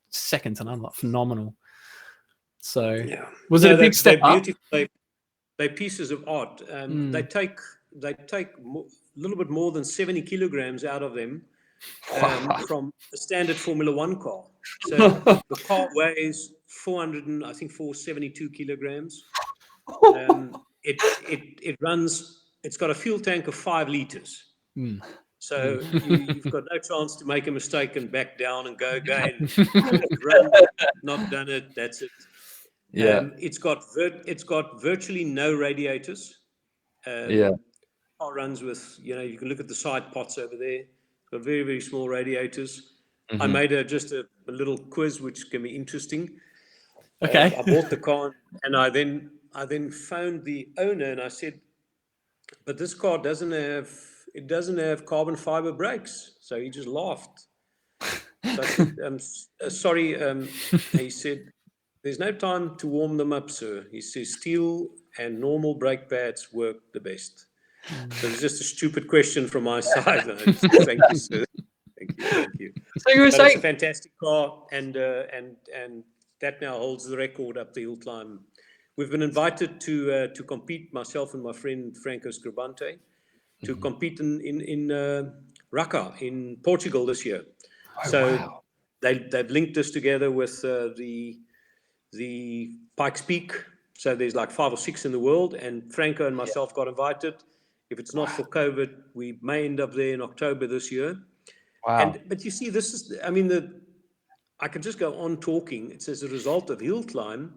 second to none, like phenomenal. So was it a big step up? They're pieces of art. They take little bit more than 70 kilograms out of them from a standard Formula One car. So the car weighs 472 kilograms. It runs. It's got a fuel tank of 5 liters. So you've got no chance to make a mistake and back down and go again. Run, not done it. That's it. It's got virtually no radiators. Car runs with, you can look at the side pots over there. It's got very, very small radiators. I made just a little quiz, which can be interesting. Okay. I bought the car, and I then phoned the owner, and I said, "But this car doesn't have carbon fiber brakes." So he just laughed. So I said, "Sorry." He said, "There's no time to warm them up, sir." He says, "Steel and normal brake pads work the best." So it's just a stupid question from my side. Thank you, sir. Thank you. So you were saying it's a fantastic car, and that now holds the record up the hill climb. We've been invited to compete, myself and my friend Franco Scribante, to compete in Raqqa in Portugal this year. Wow. They've linked us together with the Pikes Peak. So there's like 5 or 6 in the world, and Franco and myself got invited. If it's not for COVID, we may end up there in October this year. Wow. But you see, this is, I could just go on talking. It's as a result of hill climb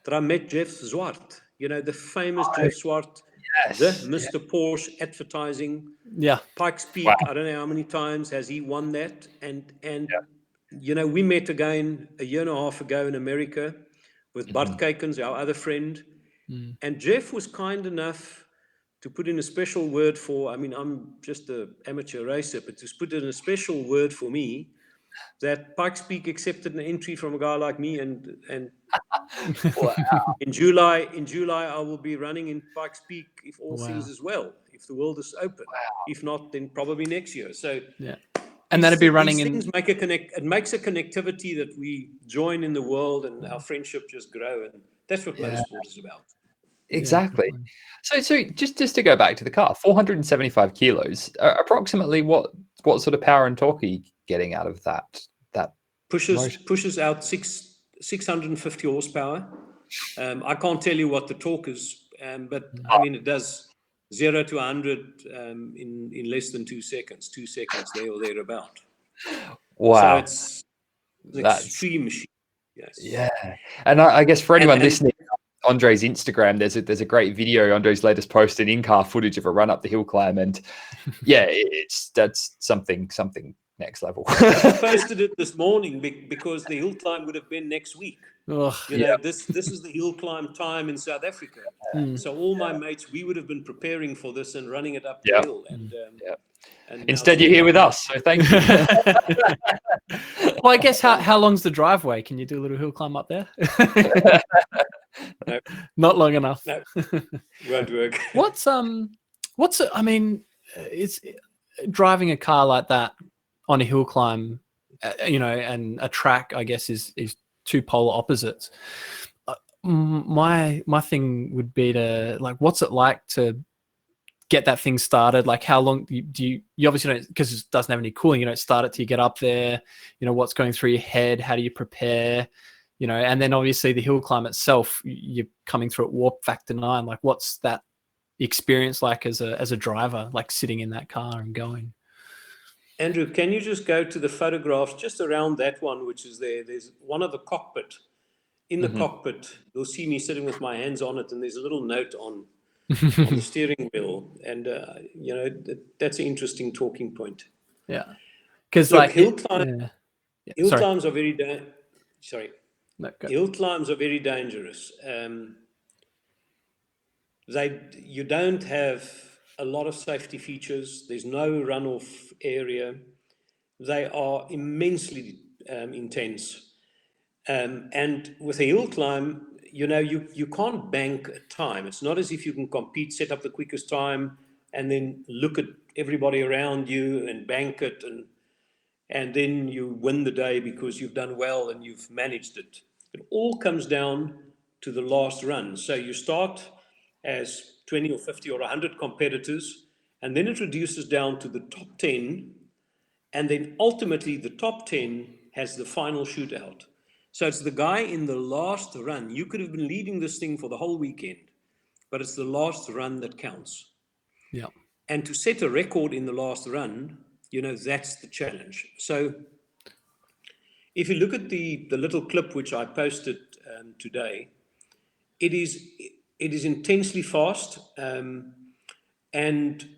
that I met Jeff Zwart, the famous Jeff Zwart, the Mr. Porsche advertising. Yeah. Pikes Peak, I don't know how many times has he won that. And we met again a year and a half ago in America with Bart Kykens, our other friend. And Jeff was kind enough to put in a special word for, I'm just an amateur racer, but to put in a special word for me, that Pikes Peak accepted an entry from a guy like me, and wow. in July I will be running in Pikes Peak if all things is well, if the world is open. If not, then probably next year. So and that'd be running in. Things make it makes a connectivity that we join in the world, and our friendship just grow, and that's what motorsport is about. Exactly. So just to go back to the car, 475 kilos. Approximately what sort of power and torque are you getting out of that? Pushes out 650 horsepower. I can't tell you what the torque is, but it does 0 to 100 in less than 2 seconds. 2 seconds there or thereabout. Wow. So it's an extreme machine. Yes. Yeah. And I guess for anyone listening, Andre's Instagram, there's a great video. Andre's latest post, an in-car footage of a run up the hill climb, and that's something next level. I posted it this morning because the hill climb would have been next week. This is the hill climb time in South Africa. So all my mates, we would have been preparing for this and running it up the hill. And instead, you're here with us, so thank you. Well, I guess how long's the driveway? Can you do a little hill climb up there? No. Not long enough. No, won't work. It's driving a car like that on a hill climb, and a track, I guess, is 2 polar opposites. My thing would be to, what's it like to get that thing started? Like, how long do you obviously don't, because it doesn't have any cooling, you don't start it till you get up there, what's going through your head, how do you prepare? And then obviously the hill climb itself, you're coming through at warp factor 9. Like, what's that experience like as a driver, like sitting in that car and going? Andrew, can you just go to the photographs just around that one, which is there? There's one of the cockpit. In the cockpit, you'll see me sitting with my hands on it, and there's a little note on the steering wheel, and that's an interesting talking point. Yeah, because hill climbs are very hill climbs are very dangerous. You don't have a lot of safety features. There's no runoff area. They are immensely intense. And with a hill climb, you can't bank a time. It's not as if you can compete, set up the quickest time, and then look at everybody around you and bank it, and then you win the day because you've done well and you've managed it. It all comes down to the last run. So you start as 20 or 50 or 100 competitors, and then it reduces down to the top 10, and then ultimately the top 10 has the final shootout. So it's the guy in the last run. You could have been leading this thing for the whole weekend, but it's the last run that counts. Yeah. And to set a record in the last run, that's the challenge. So if you look at the little clip which I posted today, it is intensely fast, and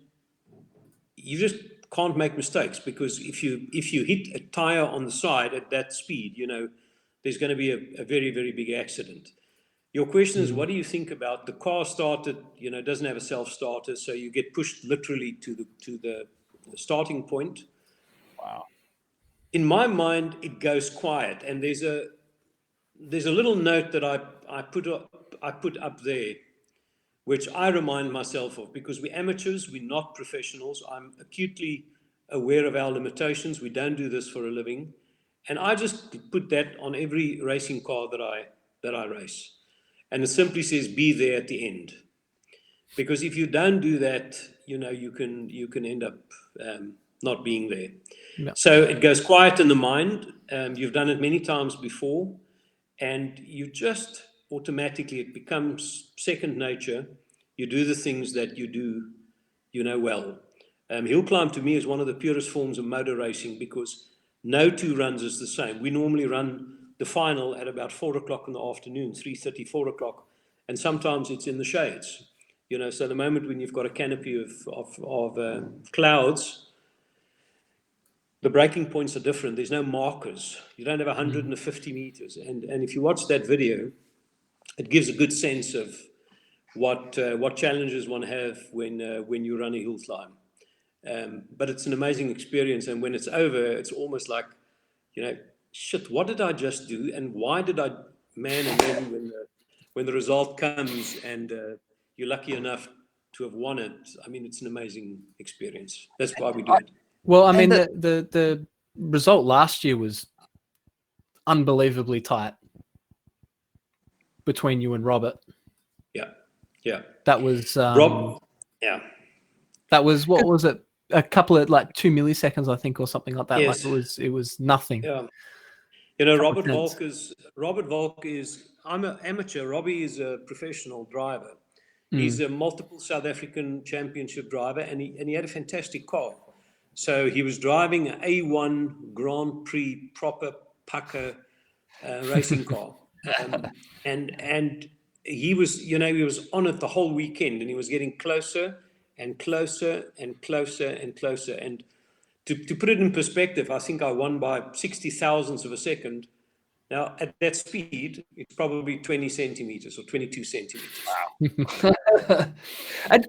you just can't make mistakes, because if you hit a tire on the side at that speed, there's going to be a very, very big accident. Your question is, what do you think about the car started? Doesn't have a self-starter, so you get pushed literally to the starting point. Wow. In my mind, it goes quiet, and there's a little note that I put up there, which I remind myself of, because we're amateurs, we're not professionals. I'm acutely aware of our limitations. We don't do this for a living, and I just put that on every racing car that I race, and it simply says, "Be there at the end," because if you don't do that, you can end up not being there. Yeah. So it goes quiet in the mind. You've done it many times before, and you just automatically, it becomes second nature. You do the things that you do, well. Hill climb to me is one of the purest forms of motor racing, because no two runs is the same. We normally run the final at about 4 o'clock in the afternoon, 3:30, 4 o'clock, and sometimes it's in the shades. So the moment when you've got a canopy of clouds, the breaking points are different. There's no markers. You don't have 150 meters. And if you watch that video, it gives a good sense of what challenges one have when you run a hill climb. But it's an amazing experience. And when it's over, it's almost like, shit, what did I just do? And why did I, man? And then when the result comes and you're lucky enough to have won it, I mean, it's an amazing experience. That's why we do it. Well, I mean, the result last year was unbelievably tight between you and Robert. Yeah. That was Rob. Yeah. That was, what was it? A couple of 2 milliseconds, I think, or something like that. Yes. It was nothing. Yeah. Robert Volk is. I'm an amateur. Robbie is a professional driver. He's a multiple South African championship driver, and he had a fantastic car. So he was driving an A1 Grand Prix proper pucker racing car, and he was on it the whole weekend, and he was getting closer and closer and closer and closer. And to put it in perspective, I think I won by 60 thousandths of a second. Now, at that speed, it's probably 20 centimeters or 22 centimeters. Wow. And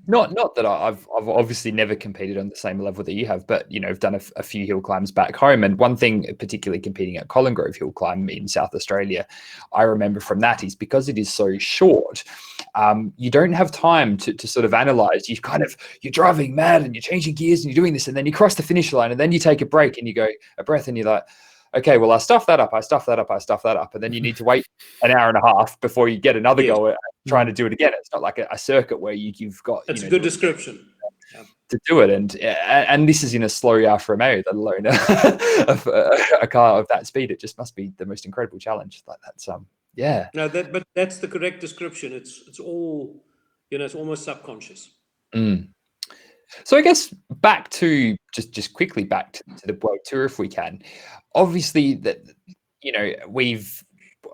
not that I've obviously never competed on the same level that you have, but, I've done a few hill climbs back home. And one thing, particularly competing at Colin Grove Hill Climb in South Australia, I remember from that is because it is so short, you don't have time to sort of analyze. You're driving mad and you're changing gears and you're doing this, and then you cross the finish line and then you take a break and you go a breath and you're like, okay, well, I stuffed that up. And then you need to wait an hour and a half before you get another go at trying to do it again. It's not like a circuit where you've got... That's a good description. To do it. And this is in a slow Alfa Romeo, let alone a car of that speed. It just must be the most incredible challenge. That's yeah. No, but that's the correct description. It's all, it's almost subconscious. So I guess back to just quickly back to the World Tour, if we can. Obviously, we've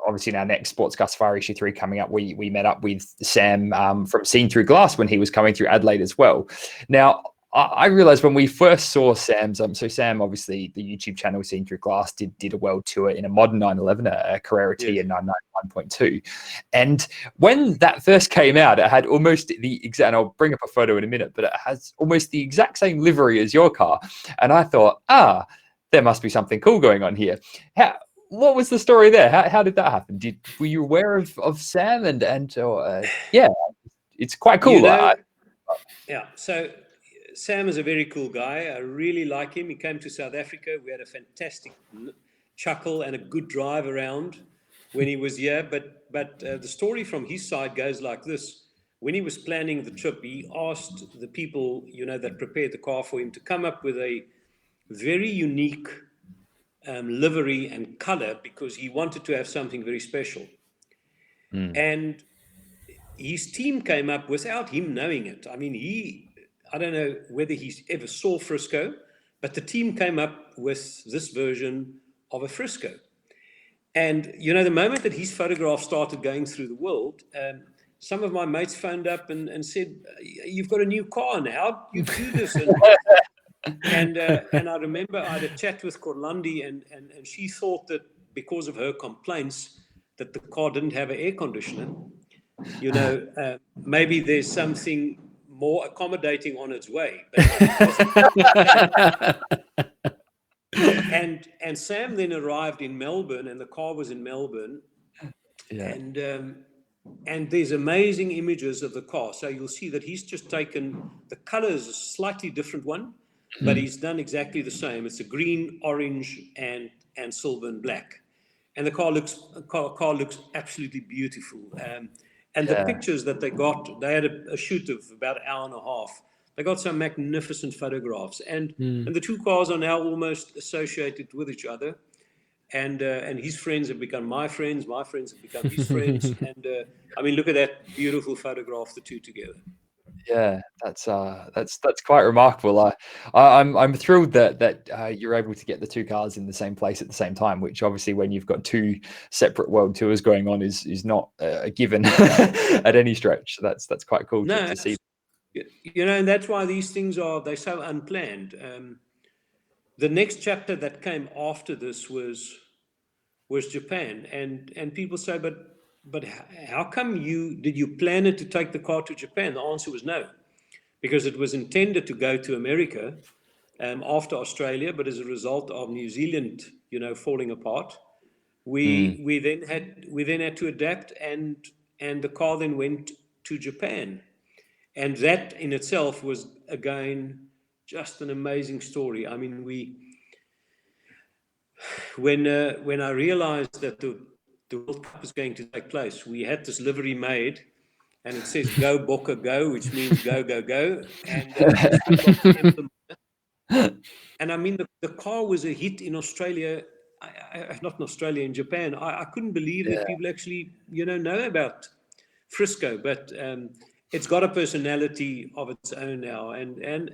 obviously in our next Sportscast Safari issue 3 coming up, we met up with Sam from Seen Through Glass when he was coming through Adelaide as well. Now, I realized when we first saw Sam's, so Sam, obviously the YouTube channel Seen Through Glass did a world tour in a modern 911, a Carrera T and 991.2. And when that first came out, it had almost the exact, and I'll bring up a photo in a minute, but it has almost the exact same livery as your car. And I thought, there must be something cool going on here. What was the story there? How did that happen? Were you aware of Sam yeah, it's quite cool. Yeah. So Sam is a very cool guy. I really like him. He came to South Africa. We had a fantastic chuckle and a good drive around when he was here. But the story from his side goes like this. when he was planning the trip, he asked the people, that prepared the car for him to come up with a very unique livery and color, because he wanted to have something very special. And his team came up without him knowing it. I mean, I don't know whether he ever saw Frisco, but the team came up with this version of a Frisco. And, the moment that his photograph started going through the world, some of my mates phoned up and said, "You've got a new car now. How do you do this?" And I remember I had a chat with Corlandi, and she thought that because of her complaints that the car didn't have an air conditioner, maybe there's something more accommodating on its way. And Sam then arrived in Melbourne, and the car was in Melbourne. Yeah. And there's amazing images of the car. So you'll see that he's just taken, the color is a slightly different one, but he's done exactly the same. It's a green, orange, and silver and black. And the car looks absolutely beautiful. And the pictures that they got, they had a shoot of about an hour and a half. They got some magnificent photographs, and the two cars are now almost associated with each other. And his friends have become my friends have become his friends. And I mean, look at that beautiful photograph, the two together. Yeah, that's quite remarkable. I'm thrilled that you're able to get the two cars in the same place at the same time, which obviously, when you've got two separate world tours going on, is not a given at any stretch. So that's quite cool to see. And that's why these things they're so unplanned. The next chapter that came after this was Japan, and people say, but how come did you plan it to take the car to Japan? The answer was no, because it was intended to go to America after Australia, but as a result of New Zealand, falling apart, we then had to adapt, and the car then went to Japan. And that in itself was, again, just an amazing story. I mean, when I realized that the World Cup was going to take place, we had this livery made, and it says "Go Bokke Go," which means go, go, go. And I mean, the car was a hit in Australia, not in Australia, in Japan. I couldn't believe that people actually, know about Frisco, but it's got a personality of its own now. And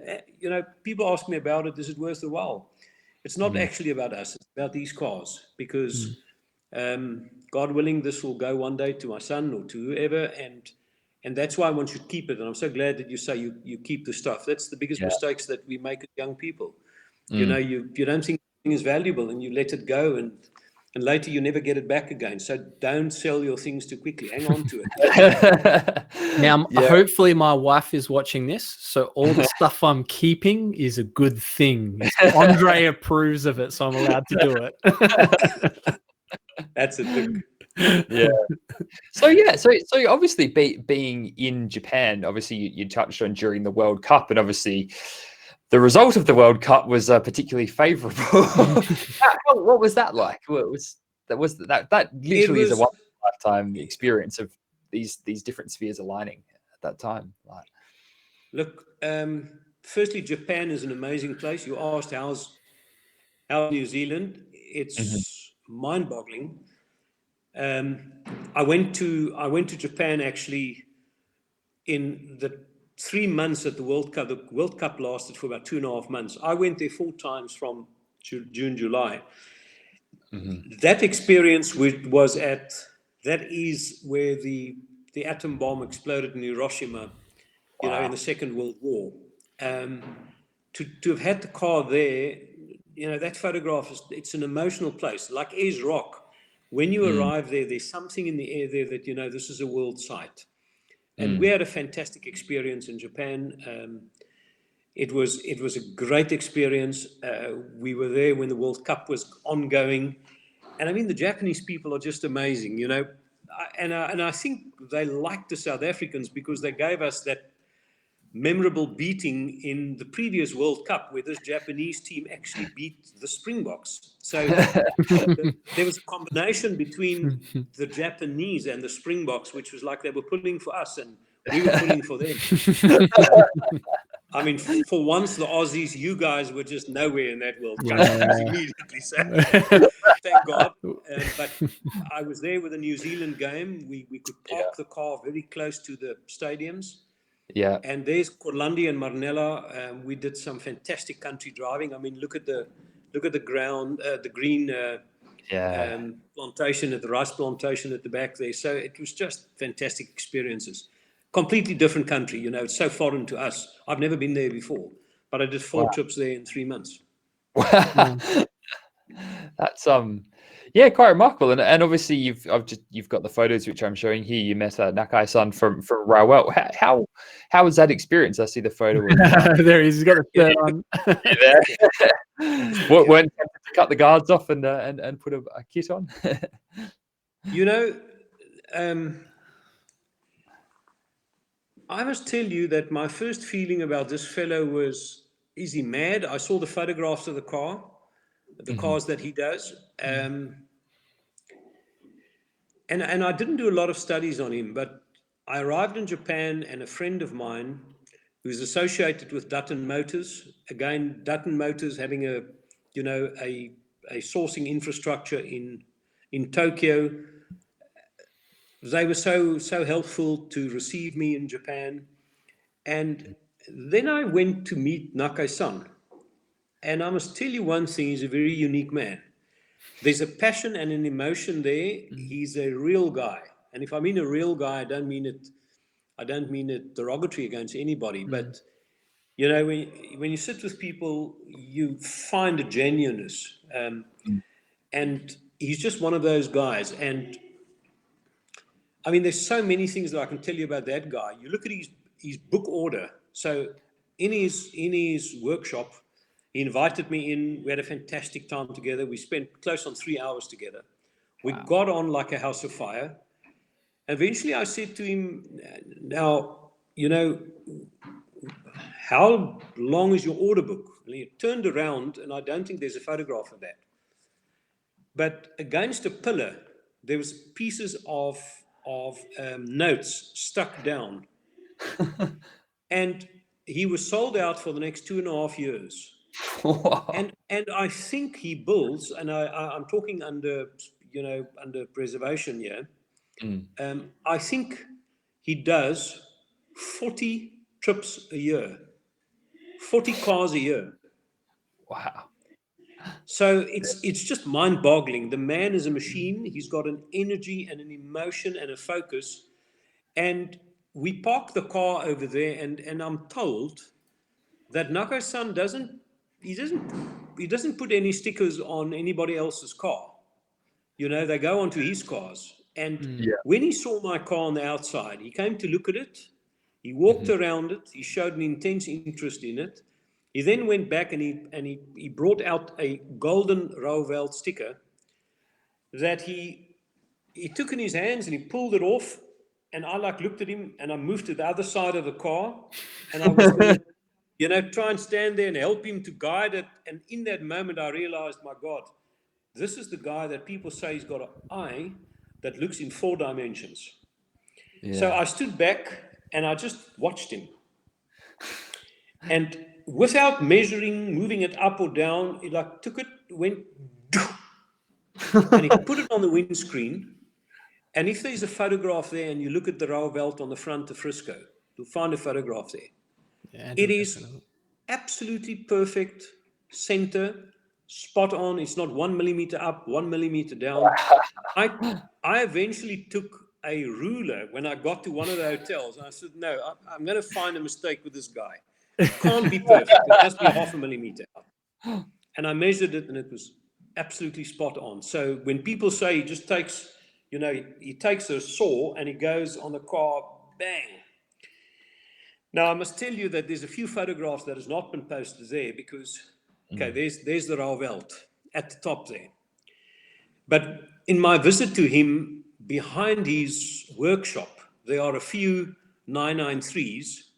people ask me about it. Is it worth the while? It's not actually about us. It's about these cars, because God willing, this will go one day to my son or to whoever. And that's why one should keep it. And I'm so glad that you say you keep the stuff. That's the biggest mistakes that we make as young people. You don't think anything is valuable, and you let it go, and later you never get it back again. So don't sell your things too quickly. Hang on to it. Now, hopefully my wife is watching this, so all the stuff I'm keeping is a good thing. Andre approves of it, so I'm allowed to do it. That's a thing. Yeah. So obviously being in Japan, obviously you touched on during the World Cup, and obviously the result of the World Cup was particularly favourable. What was that like? That literally is a lifetime experience of these different spheres aligning at that time. Look, firstly, Japan is an amazing place. You asked how's New Zealand. It's mind-boggling. I went to Japan actually in the 3 months at the World Cup. The World Cup lasted for about 2.5 months. I went there 4 times from June, July. That experience that is where the atom bomb exploded in Hiroshima, in the Second World War. To have had the car there, that photograph it's an emotional place, like Ayers Rock. When you arrive there, there's something in the air there that, this is a world site. And we had a fantastic experience in Japan. It was a great experience. We were there when the World Cup was ongoing. And I mean, the Japanese people are just amazing, And I think they liked the South Africans because they gave us that memorable beating in the previous World Cup where this Japanese team actually beat the Springboks. So there was a combination between the Japanese and the Springboks, which was like they were pulling for us. And We were pulling for them. I mean, for once, the Aussies, you guys were just nowhere in that World Cup. I was immediately saying, thank God. But I was there with the New Zealand game. We could park the car very close to the stadiums. Yeah. And there's Corlandi and Marnella. We did some fantastic country driving. I mean, look at the ground, the green plantation, at the rice plantation at the back there. So it was just fantastic experiences. Completely different country, you know, it's so foreign to us. I've never been there before, but I did 4 trips there in 3 months. That's quite remarkable. And obviously you've got the photos which I'm showing here. You met Nakai-san from Rawell. How was that experience? I see the photo of there he is. He's got a shirt on. Weren't tempted to cut the guards off and put a kit on? You know, I must tell you that my first feeling about this fellow was, is he mad? I saw the photographs of the cars that he does. And I didn't do a lot of studies on him, but I arrived in Japan, and a friend of mine who's associated with Dutton Motors, again, Dutton Motors having a sourcing infrastructure in Tokyo. They were so helpful to receive me in Japan. And then I went to meet Nakai-san. And I must tell you one thing, he's a very unique man. There's a passion and an emotion there. He's a real guy. And if I mean a real guy, I don't mean it derogatory against anybody. But, you know, when you sit with people, you find a genuineness. And he's just one of those guys. And I mean, there's so many things that I can tell you about that guy. You look at his book order. So in his workshop, he invited me in. We had a fantastic time together. We spent close on 3 hours together. We got on like a house of fire. Eventually, I said to him, now, you know, how long is your order book? And he turned around, and I don't think there's a photograph of that. But against a pillar, there was pieces of notes stuck down. And he was sold out for the next 2.5 years. And I think he builds, and I'm talking under preservation here. I think he does 40 trips a year, 40 cars a year. Wow. So it's just mind-boggling. The man is a machine. He's got an energy and an emotion and a focus. And we park the car over there, and I'm told that Nakai-san doesn't put any stickers on anybody else's car. You know, they go onto his cars. And when he saw my car on the outside, he came to look at it. He walked around it. He showed an intense interest in it. He then went back and he brought out a golden Rauwelt sticker that he took in his hands, and he pulled it off. And I looked at him, and I moved to the other side of the car, and I was going to, try and stand there and help him to guide it. And in that moment, I realized, my God, this is the guy that people say he's got an eye that looks in 4 dimensions. Yeah. So I stood back and I just watched him. And without measuring, moving it up or down, he took it, went, and he put it on the windscreen. And if there's a photograph there and you look at the Rauwelt on the front of Frisco, you'll find a photograph there. Yeah, it is absolutely perfect, center, spot on. It's not 1 millimeter up, 1 millimeter down. I eventually took a ruler when I got to one of the hotels, and I said, no, I'm going to find a mistake with this guy. It can't be perfect. It must be 0.5 millimeter up. And I measured it, and it was absolutely spot on. So when people say he just takes, he takes a saw and he goes on the car, bang. Now, I must tell you that there's a few photographs that has not been posted there because, there's the Rauwelt at the top there. But in my visit to him, behind his workshop, there are a few 993s,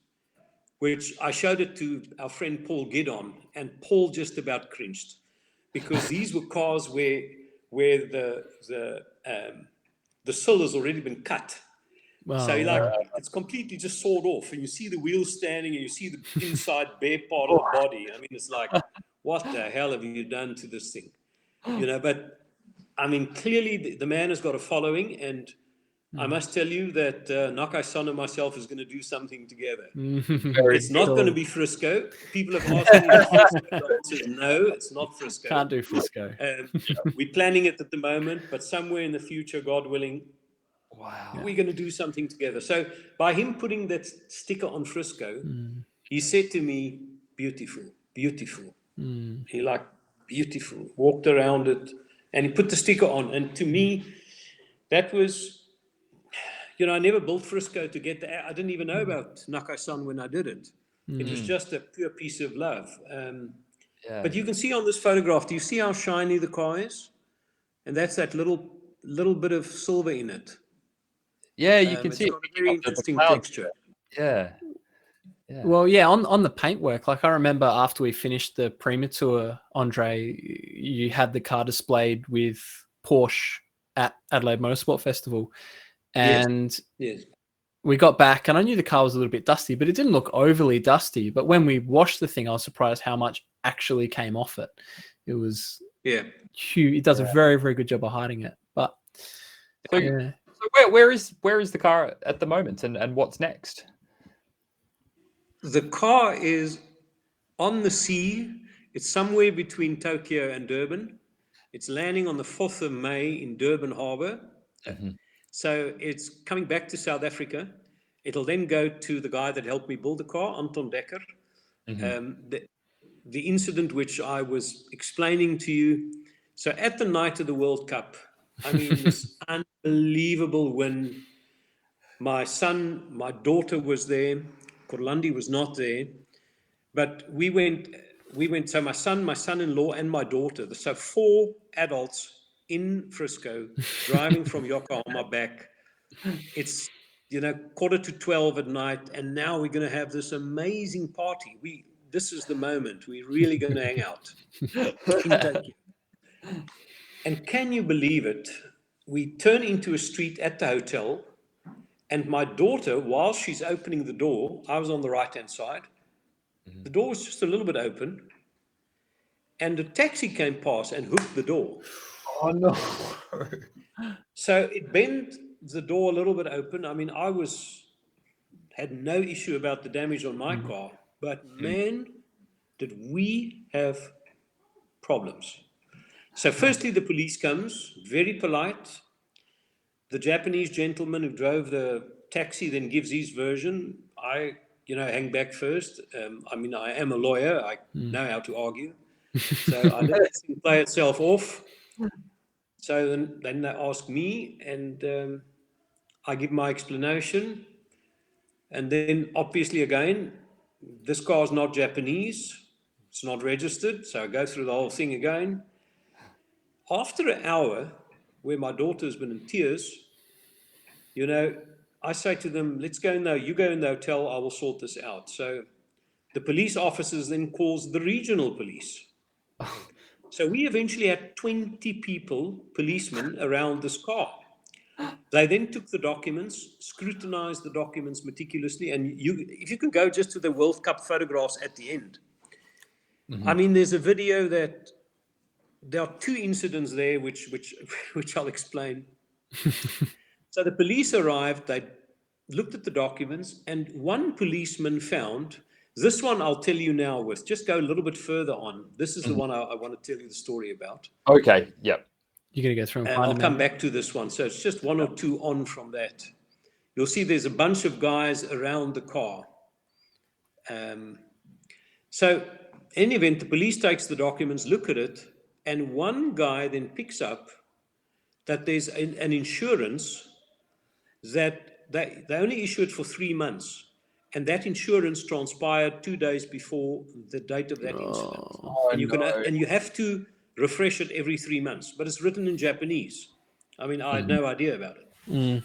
which I showed it to our friend Paul Giddon, and Paul just about cringed because these were cars where the sill has already been cut. So Wow. like it's completely just sawed off, and you see the wheels standing, and you see the inside bare part of the body. I mean, it's like, what the hell have you done to this thing? But I mean, clearly the man has got a following, and I must tell you that Nakai-san and myself is going to do something together. It's not going to be Frisco. People have asked me if Frisco. The answer is no, it's not Frisco. Can't do Frisco. We're planning it at the moment, but somewhere in the future, God willing, we're going to do something together. So by him putting that sticker on Frisco, he said to me, beautiful, beautiful. He like, beautiful, walked around it, and he put the sticker on. And to me, that was... I never built Frisco to get the... I didn't even know about Nakai-san when I did it. It was just a pure piece of love. But you can see on this photograph, do you see how shiny the car is? And that's that little bit of silver in it. Yeah, you can see it's got a very interesting texture. Yeah. Well, yeah, on the paintwork, like I remember after we finished the Prima Tour, Andre, you had the car displayed with Porsche at Adelaide Motorsport Festival. And yes. We got back, and I knew the car was a little bit dusty, but it didn't look overly dusty. But when we washed the thing, I was surprised how much actually came off it. It was huge. It does a very, very good job of hiding it. But so where is the car at the moment, and what's next? The car is on the sea. It's somewhere between Tokyo and Durban. It's landing on the 4th of May in Durban Harbour. So it's coming back to South Africa. It'll then go to the guy that helped me build the car, Anton Dekker. The incident which I was explaining to you. So at the night of the World Cup, I mean, this unbelievable win. My daughter was there. Corlandi was not there. But we went, so my son-in-law, and my daughter. So 4 adults in Frisco, driving from Yokohama back. It's 11:45 at night, and now we're going to have this amazing party. This is the moment. We're really going to hang out in Tokyo. And can you believe it? We turn into a street at the hotel, and my daughter, while she's opening the door, I was on the right-hand side. The door was just a little bit open, and a taxi came past and hooked the door. Oh, no. So it bent the door a little bit open. I mean, I had no issue about the damage on my car, but man, did we have problems. So firstly, the police comes, very polite. The Japanese gentleman who drove the taxi then gives his version. I, hang back first. I mean, I am a lawyer. I know how to argue. So I let that thing play itself off. So then they ask me, and I give my explanation. And then obviously again, this car is not Japanese. It's not registered. So I go through the whole thing again. After an hour, where my daughter's been in tears, I say to them, let's go now. You go in the hotel. I will sort this out. So the police officers then calls the regional police. So we eventually had 20 policemen around this car. They then took the documents, scrutinized the documents meticulously, and if you can go just to the World Cup photographs at the end. I mean, there's a video that there are 2 incidents there which I'll explain. So the police arrived, they looked at the documents, and one policeman found... This one I'll tell you now with. Just go a little bit further on. This is the one I want to tell you the story about. Okay, yep. You're going to go through and I'll come back to this one. So it's just 1 or 2 on from that. You'll see there's a bunch of guys around the car. So in any event, the police takes the documents, look at it, and one guy then picks up that there's an insurance that they only issue it for 3 months. And that insurance transpired 2 days before the date of that incident. And you have to refresh it every 3 months, but it's written in Japanese. I mean, I had no idea about it.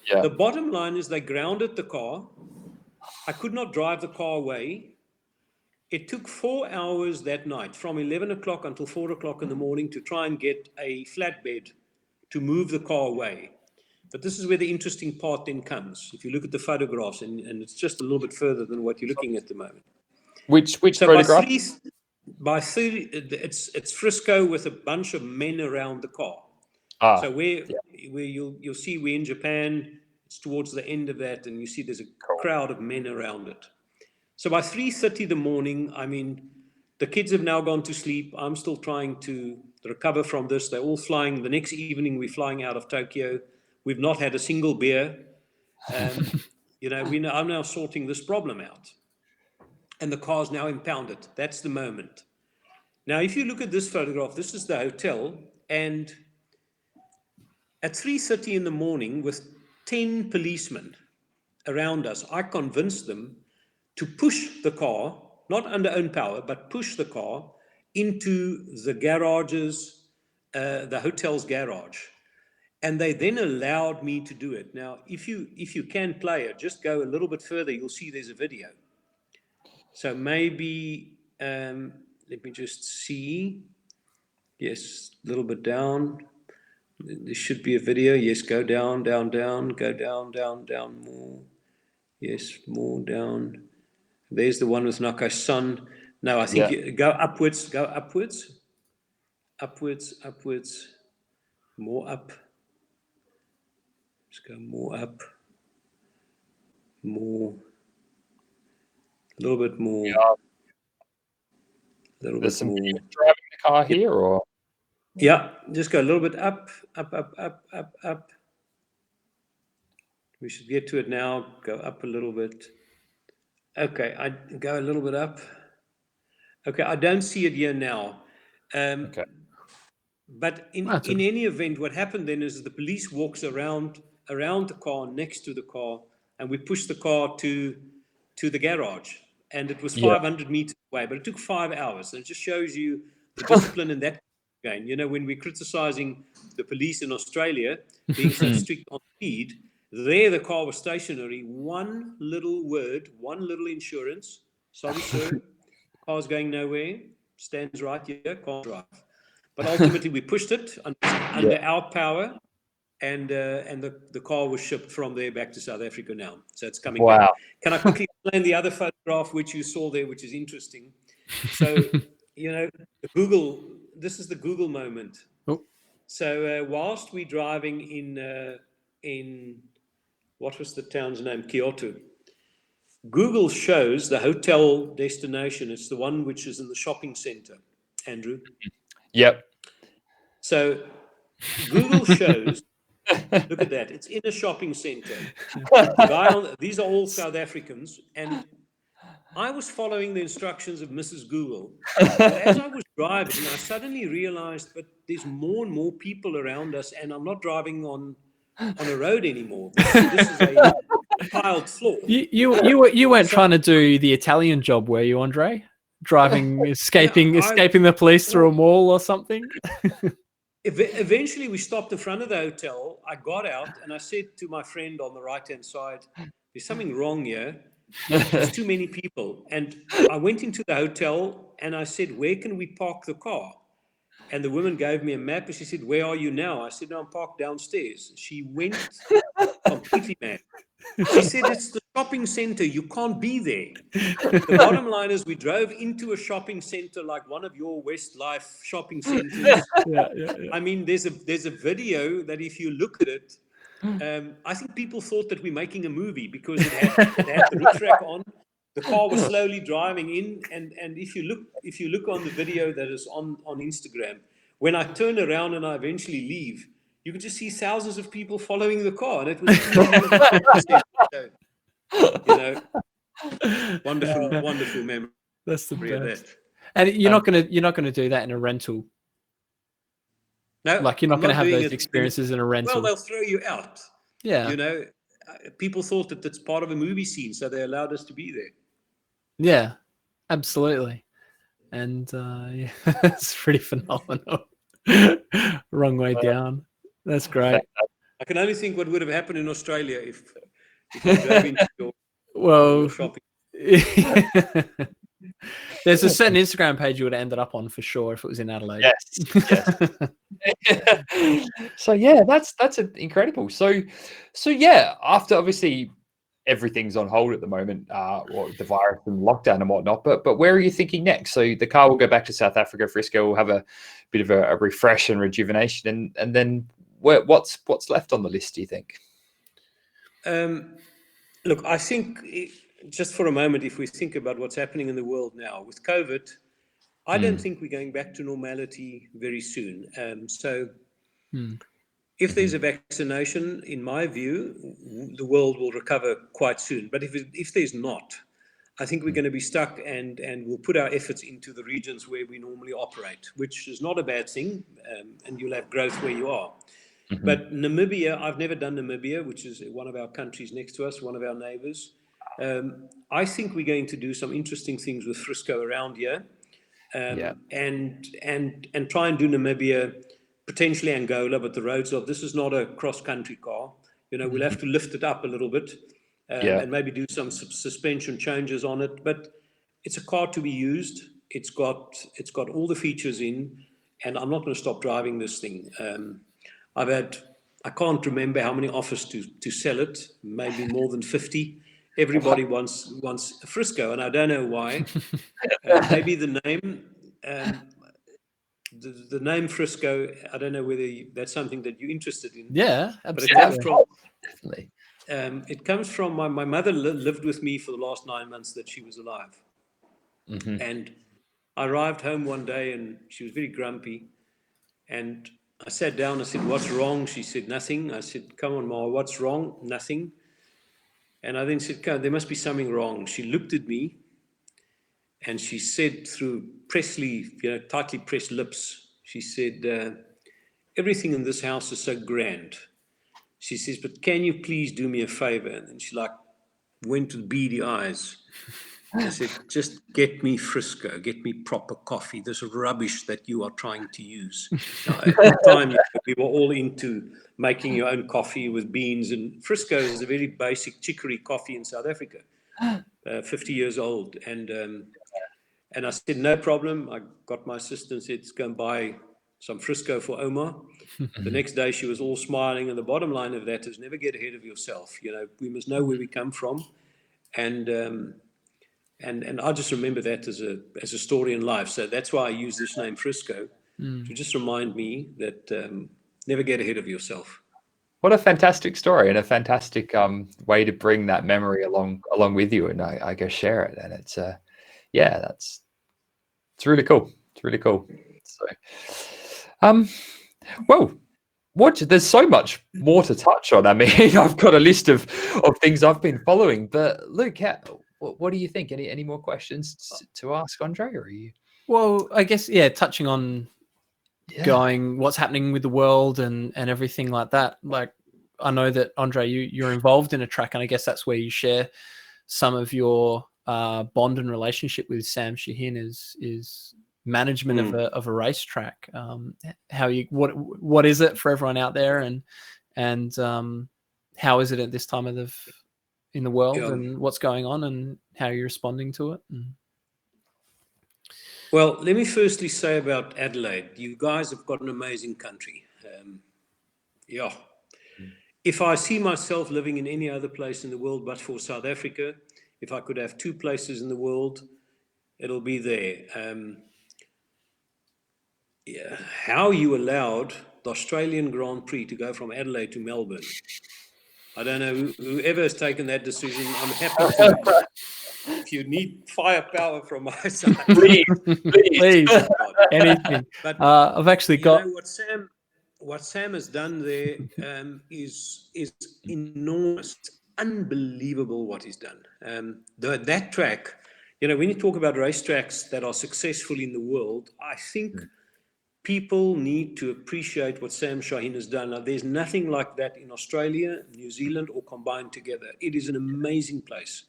The bottom line is they grounded the car. I could not drive the car away. It took 4 hours that night, from 11 o'clock until 4 o'clock in the morning, to try and get a flatbed to move the car away. But this is where the interesting part then comes. If you look at the photographs, and it's just a little bit further than what you're looking at the moment. Which So photograph? by 30, it's Frisco with a bunch of men around the car. So where you'll see we're in Japan, it's towards the end of that, and you see there's a crowd of men around it. So by 3:30 in the morning, I mean, the kids have now gone to sleep. I'm still trying to recover from this. They're all flying. The next evening, we're flying out of Tokyo. We've not had a single beer. I'm now sorting this problem out. And the car's now impounded. That's the moment. Now, if you look at this photograph, this is the hotel. And at 3:30 in the morning, with 10 policemen around us, I convinced them to push the car, not under own power, but push the car into the garages, the hotel's garage. And they then allowed me to do it. Now, if you can play it, just go a little bit further, you'll see there's a video. So maybe, let me just see. Yes, a little bit down. There should be a video. Yes, go down, down, down, go down, down, down, more. Yes, more down. There's the one with Naka's-san. No, I think you go upwards, upwards, more up. Let's go more up, more, a little bit more, a little There's bit more. Driving the car here, or Yeah, just go a little bit up, up, up, up, up, up. We should get to it now. Go up a little bit. Okay, I go a little bit up. Okay, I don't see it here now. okay. But in any event, what happened then is the police walks around the car, next to the car, and we pushed the car to the garage. And it was 500 meters away, but it took 5 hours. And it just shows you the discipline in that game. You know, when we're criticizing the police in Australia being so strict on speed, there the car was stationary. One little word, one little insurance. Sorry, sir, the car's going nowhere. Stands right here, can't drive. But ultimately, we pushed it under our power, and the car was shipped from there back to South Africa now. So it's coming back. Can I quickly explain the other photograph which you saw there, which is interesting? So, you know, this is the Google moment. Oh. So whilst we're driving in what was the town's name? Kyoto. Google shows the hotel destination. It's the one which is in the shopping center, Andrew. Yep. So Google shows, look at that, it's in a shopping center. These are all South Africans, and I was following the instructions of Mrs. Google. But as I was driving, I suddenly realized that there's more and more people around us, and I'm not driving on a road anymore. This is a tiled floor. You weren't trying to do the Italian job, were you, Andre? Driving, escaping the police through a mall or something? Eventually, we stopped in front of the hotel. I got out and I said to my friend on the right-hand side, there's something wrong here. There's too many people. And I went into the hotel and I said, where can we park the car? And the woman gave me a map and she said, where are you now? I said, no, I'm parked downstairs. She went completely mad. She said, it's the shopping center. You can't be there. The bottom line is we drove into a shopping center like one of your Westlife shopping centers. Yeah. I mean, there's a video that if you look at it, I think people thought that we're making a movie because it had the roof rack on. The car was slowly driving in, and if you look on the video that is on Instagram, when I turn around and I eventually leave, you can just see thousands of people following the car, and it was wonderful memory. That's the best. And you're not gonna do that in a rental. No, like you're not going to have those experiences in a rental. Well, they'll throw you out. Yeah, you know, people thought that that's part of a movie scene, so they allowed us to be there. Yeah, absolutely, and it's pretty phenomenal. Wrong way down. That's great. I can only think what would have happened in Australia if you drove into your shopping. There's a certain Instagram page you would have ended up on for sure if it was in Adelaide. Yes. So yeah, that's incredible. So yeah, after obviously everything's on hold at the moment, or the virus and lockdown and whatnot. But where are you thinking next? So the car will go back to South Africa, Frisco. We'll have a bit of a refresh and rejuvenation, and then what's left on the list? Do you think? Look, I think just for a moment, if we think about what's happening in the world now with COVID, I don't think we're going back to normality very soon. If there's a vaccination, in my view, the world will recover quite soon. But if there's not, I think we're going to be stuck, and we'll put our efforts into the regions where we normally operate, which is not a bad thing, and you'll have growth where you are. But Namibia, I've never done Namibia, which is one of our countries next to us, one of our neighbors. I think we're going to do some interesting things with Frisco around here, and try and do Namibia, potentially Angola, but the roads this is not a cross-country car. We'll have to lift it up a little bit, and maybe do some suspension changes on it. But it's a car to be used. It's got all the features in, and I'm not going to stop driving this thing. I can't remember how many offers to sell it, maybe more than 50. Everybody wants a Frisco, and I don't know why. Maybe the name, the name Frisco, I don't know whether that's something that you're interested in. Yeah, absolutely. But Definitely. It comes from my mother lived with me for the last 9 months that she was alive. And I arrived home one day and she was very grumpy. And I sat down, I said, "What's wrong?" She said, "Nothing." I said, "Come on, Ma, what's wrong?" "Nothing." And I then said, "There must be something wrong." She looked at me and she said through tightly pressed lips, she said, "Everything in this house is so grand." She says, "But can you please do me a favor?" And then she went with beady eyes. I said, "Just get me Frisco, get me proper coffee, this rubbish that you are trying to use." Now, at the time, we were all into making your own coffee with beans, and Frisco is a very basic chicory coffee in South Africa, 50 years old. And I said, "No problem." I got my assistant, said, "Go and buy some Frisco for Oma." The next day she was all smiling, and the bottom line of that is never get ahead of yourself. We must know where we come from, and I just remember that as a story in life. So that's why I use this name Frisco, to just remind me that never get ahead of yourself. What a fantastic story, and a fantastic way to bring that memory along with you, and I guess share it. And it's it's really cool. It's really cool. So, well, there's so much more to touch on. I mean, I've got a list of things I've been following, but Luke, what do you think? Any more questions to ask Andre, or are you? Well, I guess, touching on going what's happening with the world and everything like that. Like, I know that, Andre, you're involved in a track, and I guess that's where you share some of your bond and relationship with Sam Shaheen is management of a racetrack. What is it for everyone out there, and how is it at this time in the world, and what's going on, and how you're responding to it? Well, let me firstly say about Adelaide, you guys have got an amazing country. If I see myself living in any other place in the world but for South Africa, if I could have two places in the world, it'll be there. How you allowed the Australian Grand Prix to go from Adelaide to Melbourne, I don't know. Whoever has taken that decision, I'm happy to. If you need firepower from my side, please. Anything. But I've actually got what Sam has done there is enormous. It's unbelievable what he's done. That track, when you talk about racetracks that are successful in the world, I think people need to appreciate what Sam Shaheen has done. Now, there's nothing like that in Australia, New Zealand, or combined together. It is an amazing place.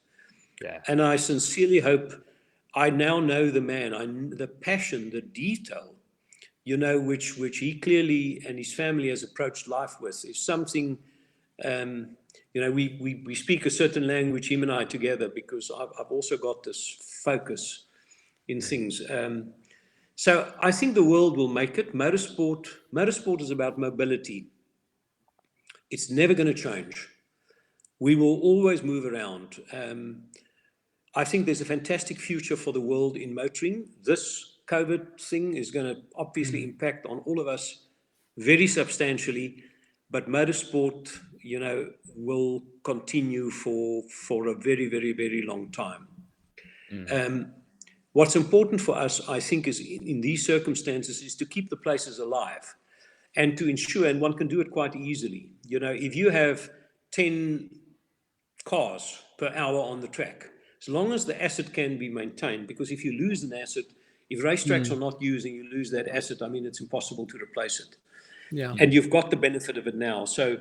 Yeah. And I sincerely hope, I now know the man, the passion, the detail, which he clearly and his family has approached life with, is something, we speak a certain language, him and I together, because I've also got this focus. in things. So I think the world will make it. Motorsport is about mobility. It's never going to change. We will always move around. I think there's a fantastic future for the world in motoring. This COVID thing is going to obviously impact on all of us very substantially, but motorsport, will continue for a very, very, very long time. What's important for us, I think, is in these circumstances, is to keep the places alive and to ensure, and one can do it quite easily. If you have 10 cars per hour on the track, as long as the asset can be maintained, because if you lose an asset, if racetracks are not used and you lose that asset, I mean, it's impossible to replace it. Yeah. And you've got the benefit of it now. So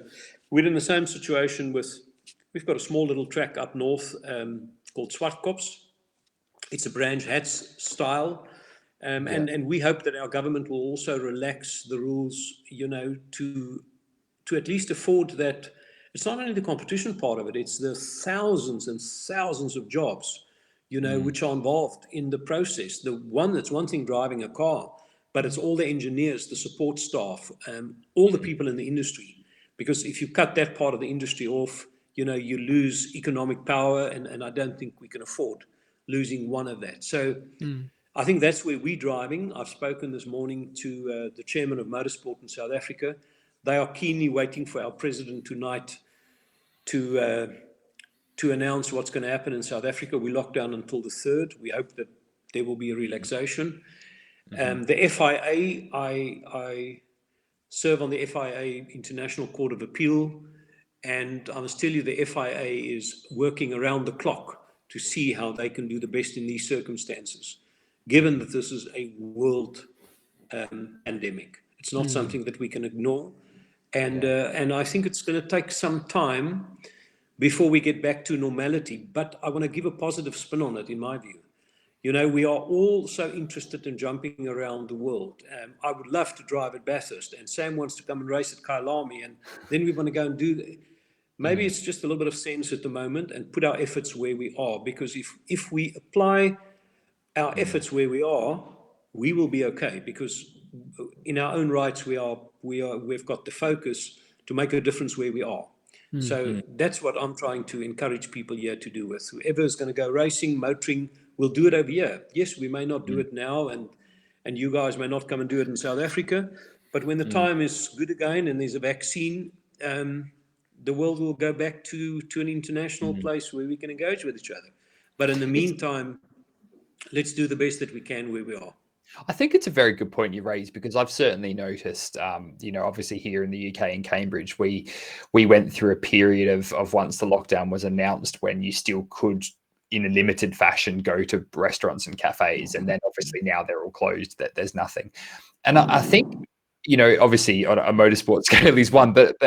we're in the same situation we've got a small little track up north called Swartkops. It's a branch hats style. And we hope that our government will also relax the rules, to at least afford that. It's not only the competition part of it, it's the thousands and thousands of jobs, which are involved in the process. That's one thing driving a car, but it's all the engineers, the support staff, all the people in the industry. Because if you cut that part of the industry off, you lose economic power, and I don't think we can afford losing one of that. So I think that's where we're driving. I've spoken this morning to the chairman of motorsport in South Africa. They are keenly waiting for our president tonight to announce what's going to happen in South Africa. We locked down until the 3rd. We hope that there will be a relaxation. The FIA, I serve on the FIA International Court of Appeal, and I must tell you the FIA is working around the clock to see how they can do the best in these circumstances, given that this is a world pandemic. It's not something that we can ignore. And I think it's going to take some time before we get back to normality. But I want to give a positive spin on it, in my view. We are all so interested in jumping around the world. I would love to drive at Bathurst, and Sam wants to come and race at Kyalami, and then we want to go and do that. Maybe it's just a little bit of sense at the moment and put our efforts where we are, because if we apply our efforts where we are, we will be okay, because in our own rights, we've got the focus to make a difference where we are. So that's what I'm trying to encourage people here to do with. Whoever is going to go racing, motoring, we'll do it over here. Yes, we may not do it now, and you guys may not come and do it in South Africa, but when the time is good again and there's a vaccine, the world will go back to an international place where we can engage with each other. But in the meantime, let's do the best that we can where we are. I think it's a very good point you raised, because I've certainly noticed, obviously here in the UK in Cambridge, we went through a period of once the lockdown was announced, when you still could, in a limited fashion, go to restaurants and cafes. And then obviously now they're all closed, that there's nothing. And I think, obviously on a motorsport scale is one, but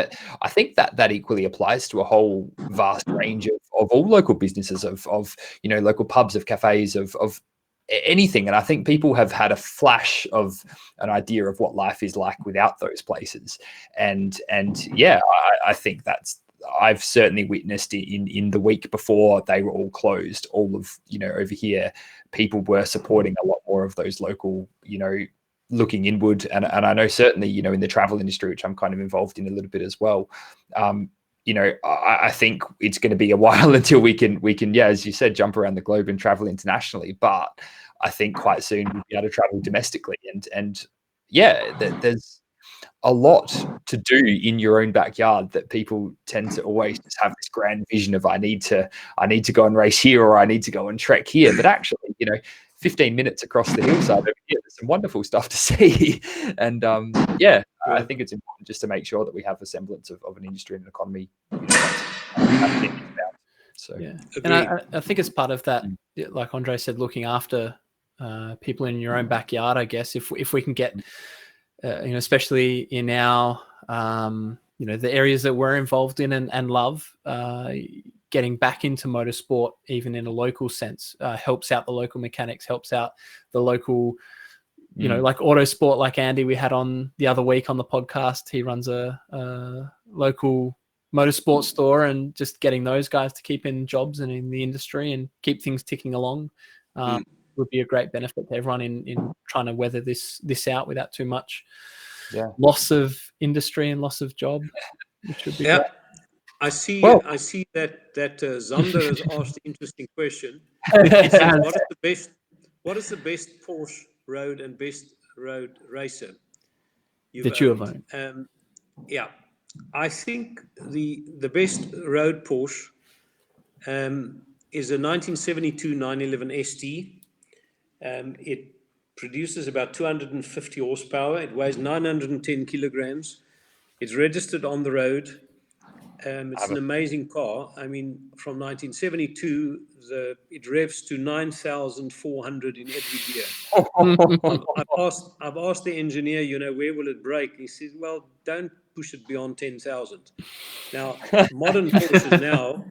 I think that equally applies to a whole vast range of all local businesses, of local pubs, of cafes, of anything. And I think people have had a flash of an idea of what life is like without those places. And yeah, I think I've certainly witnessed in the week before they were all closed, all of, over here, people were supporting a lot more of those local, looking inward. And I know certainly, in the travel industry, which I'm kind of involved in a little bit as well, I think it's going to be a while until we can, yeah, as you said, jump around the globe and travel internationally. But I think quite soon we'll be able to travel domestically. And yeah, there's a lot to do in your own backyard that people tend to always just have this grand vision of, I need to go and race here, or I need to go and trek here. But actually, 15 minutes across the hillside over here, there's some wonderful stuff to see. And I think it's important just to make sure that we have a semblance of an industry and an economy. So yeah, and I think as part of that, like Andre said, looking after people in your own backyard, I guess, if we can get, especially in our, the areas that we're involved in and love, getting back into motorsport, even in a local sense, helps out the local mechanics, helps out the local, like Autosport, like Andy we had on the other week on the podcast. He runs a local motorsport store, and just getting those guys to keep in jobs and in the industry and keep things ticking along. would be a great benefit to everyone in trying to weather this out without too much loss of industry and loss of job, which would be great. I see Well- that Zander has asked an interesting question. He says, what is the best Porsche road and best road racer that you have owned? Yeah, I think the best road Porsche is a 1972 911 ST. It produces about 250 horsepower. It weighs 910 kilograms. It's registered on the road. It's an amazing car. I mean, from 1972, it revs to 9,400 in every gear. I've asked the engineer, where will it break? He says, well, don't push it beyond 10,000. Now, modern Porsches now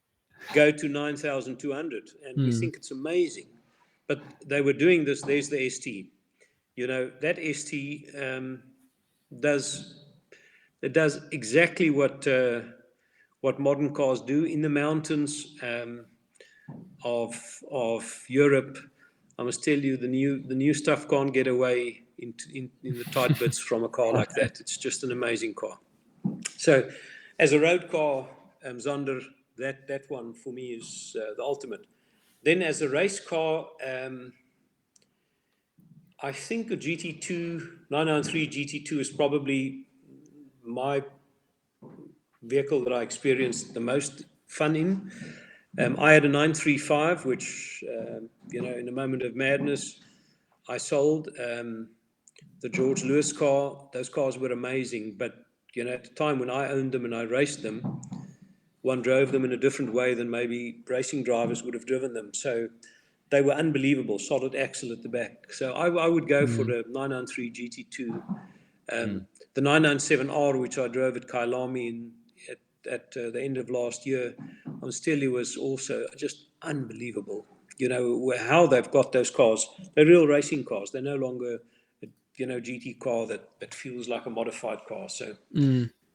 go to 9,200, and we think it's amazing. But they were doing this. There's the ST. That ST does exactly what modern cars do in the mountains of Europe. I must tell you, the new stuff can't get away in the tight bits from a car like that. It's just an amazing car. So, as a road car, Zander, that one for me is the ultimate. Then, as a race car, I think a GT2 993 GT2 is probably my vehicle that I experienced the most fun in. I had a 935, which, in a moment of madness, I sold. The George Lewis car, those cars were amazing. But, at the time when I owned them and I raced them, one drove them in a different way than maybe racing drivers would have driven them. So they were unbelievable, solid axle at the back. So I would go for the 993 GT2. The 997R, which I drove at Kailami at the end of last year, I must tell you, was also just unbelievable. How they've got those cars. They're real racing cars. They're no longer a GT car that feels like a modified car. So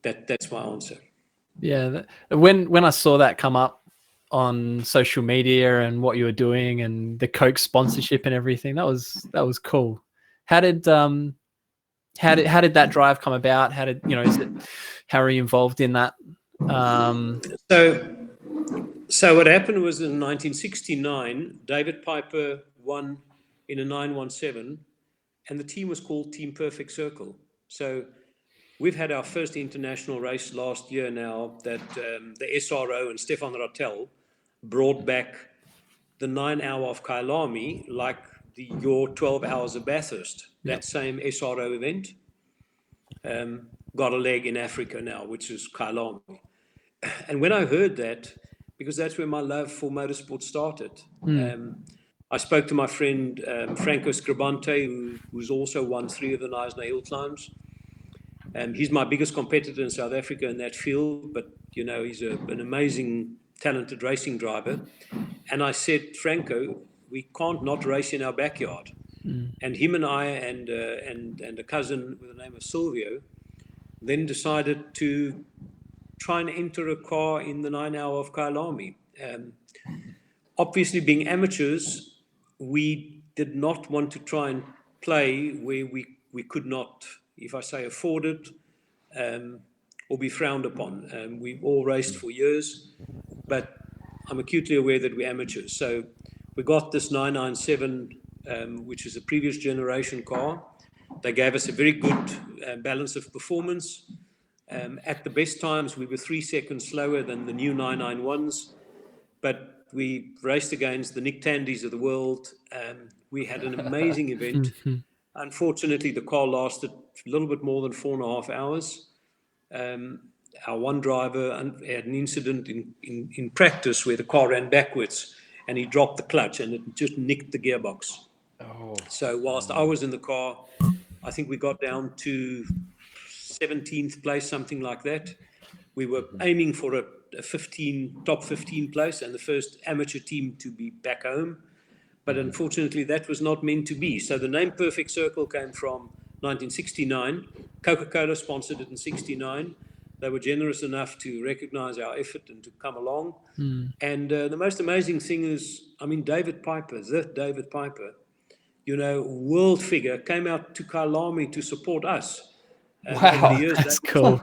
that's my answer. Yeah, when I saw that come up on social media and what you were doing and the Coke sponsorship and everything, that was cool. How did that drive come about? How are you involved in that? So what happened was in 1969, David Piper won in a 917, and the team was called Team Perfect Circle. So we've had our first international race last year now that the SRO and Stefan Rattel brought back the 9 hour of Kailami like your 12 hours of Bathurst. That same SRO event got a leg in Africa now, which is Kailami. And when I heard that, because that's where my love for motorsport started, I spoke to my friend Franco Scribante, who's also won 3 of the Knysna Hill climbs. He's my biggest competitor in South Africa in that field, but he's an amazing, talented racing driver. And I said, Franco, we can't not race in our backyard. And him and I and a cousin with the name of Silvio then decided to try and enter a car in the 9 hour of Kailami. Obviously, being amateurs, we did not want to try and play where we could not, if I say, afford it or be frowned upon. We've all raced for years, but I'm acutely aware that we're amateurs. So we got this 997, which is a previous generation car. They gave us a very good balance of performance. At the best times, we were 3 seconds slower than the new 991s, but we raced against the Nick Tandys of the world. We had an amazing event. Unfortunately, the car lasted a little bit more than 4.5 hours. Our one driver had an incident in practice where the car ran backwards and he dropped the clutch and it just nicked the gearbox. So whilst I was in the car, I think we got down to 17th place, something like that. We were aiming for a top 15 place and the first amateur team to be back home. But unfortunately, that was not meant to be. So the name Perfect Circle came from 1969. Coca-Cola sponsored it in 69. They were generous enough to recognize our effort and to come along. And the most amazing thing is, David Piper, world figure, came out to Kyalami to support us. Wow, over the years. that's cool.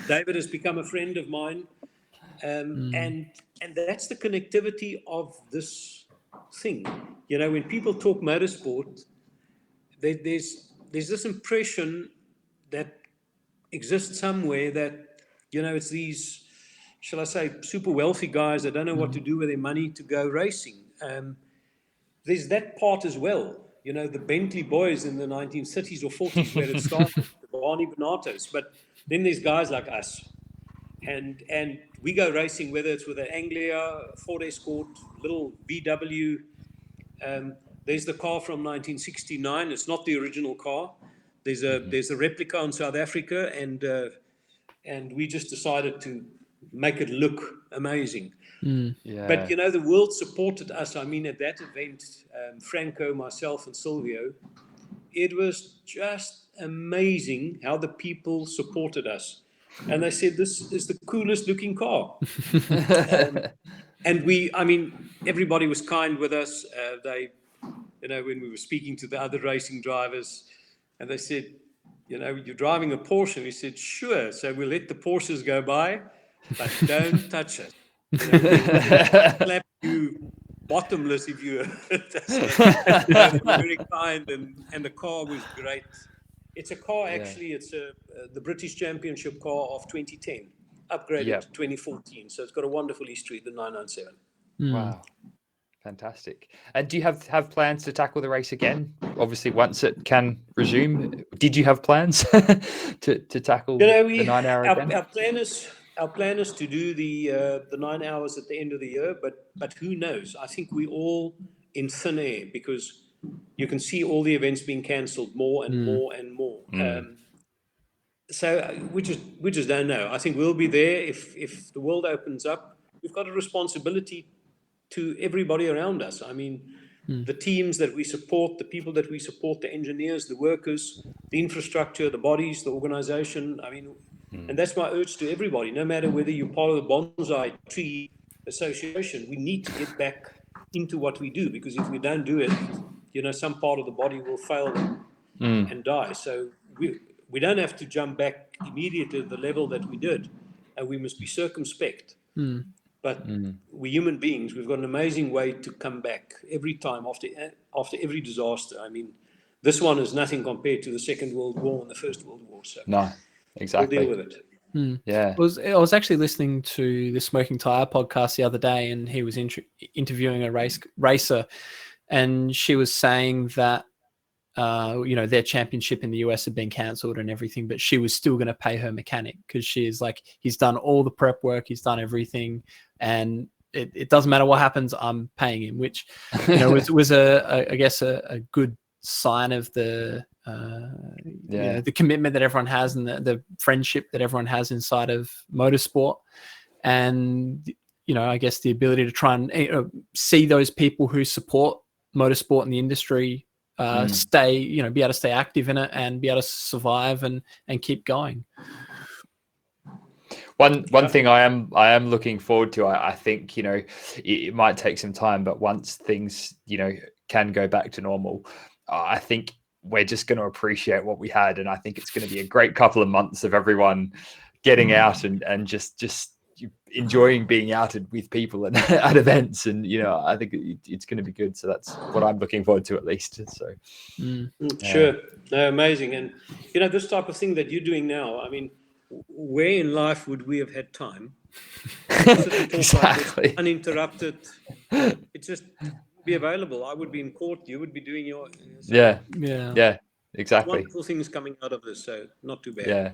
David has become a friend of mine, and that's the connectivity of this thing. When people talk motorsport, there's this impression that exists somewhere that it's these, shall I say, super wealthy guys that don't know what to do with their money to go racing. There's that part as well. The Bentley boys in the 1930s or 40s where it started, the Barney Bonatos. But then there's guys like us. And we go racing, whether it's with an Anglia, Ford Escort, little VW. There's the car from 1969. It's not the original car. There's a replica in South Africa, and we just decided to make it look amazing. Yeah. But the world supported us. I mean, at that event, Franco, myself, and Silvio, it was just amazing how the people supported us. And they said, "This is the coolest looking car." And everybody was kind with us. When we were speaking to the other racing drivers, and they said, "You're driving a Porsche." And we said, "Sure. So we'll let the Porsches go by, but don't touch it. Slap you bottomless if you hurt us." They were very kind, and the car was great. It's a car, actually. It's the British Championship car of 2010, upgraded to 2014. So it's got a wonderful history, the 997. Wow. Fantastic. And do you have plans to tackle the race again? Obviously, once it can resume, did you have plans to tackle the 9 hour again? Our plan is to do the 9 hours at the end of the year, but who knows? I think we're all in thin air because you can see all the events being cancelled more and more and more. So we just don't know. I think we'll be there if the world opens up. We've got a responsibility to everybody around us. I mean, the teams that we support, the people that we support, the engineers, the workers, the infrastructure, the bodies, the organization. I mean, and that's my urge to everybody, no matter whether you're part of the Bonsai Tree Association, we need to get back into what we do, because if we don't do it, some part of the body will fail and die. So we don't have to jump back immediately to the level that we did, and we must be circumspect. But we're human beings. We've got an amazing way to come back every time after every disaster. I mean, this one is nothing compared to the Second World War and the First World War. So no, exactly. We'll deal with it. Yeah. I was actually listening to the Smoking Tire podcast the other day, and he was interviewing a racer, and she was saying that their championship in the US had been cancelled and everything, but she was still going to pay her mechanic because she is like, he's done all the prep work, he's done everything, and it doesn't matter what happens, I'm paying him, which was I guess a good sign of the the commitment that everyone has and the friendship that everyone has inside of motorsport, and I guess the ability to try and see those people who support motorsport in the industry stay, be able to stay active in it and be able to survive and keep going. One thing I am looking forward to, I think, it might take some time, but once things, can go back to normal, I think we're just going to appreciate what we had. And I think it's going to be a great couple of months of everyone getting out and just enjoying being out with people and at events. And, I think it's going to be good. So that's what I'm looking forward to, at least. So Sure. No, amazing. And, this type of thing that you're doing now, I mean, where in life would we have had time to exactly like uninterrupted? It just be available. I would be in court, you would be doing your yeah exactly. Wonderful things coming out of this, so not too bad. Yeah.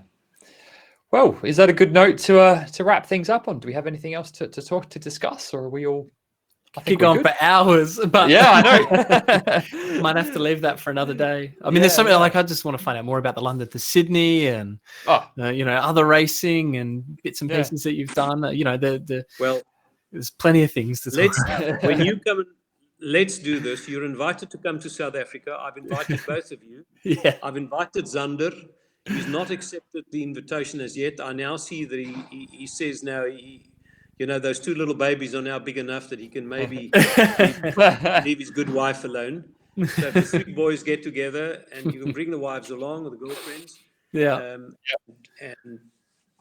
Well, is that a good note to wrap things up on? Do we have anything else to discuss, or are we all? I think keep going for hours, but yeah, I know. Might have to leave that for another day. I mean, there's something like I just want to find out more about the London to Sydney and other racing and bits and pieces that you've done. There's plenty of things to talk about. When you come, let's do this. You're invited to come to South Africa. I've invited both of you. Yeah, I've invited Zander. He's not accepted the invitation as yet. I now see that he says now those two little babies are now big enough that he can maybe leave his good wife alone. So if the three boys get together, and you can bring the wives along or the girlfriends, Yeah. and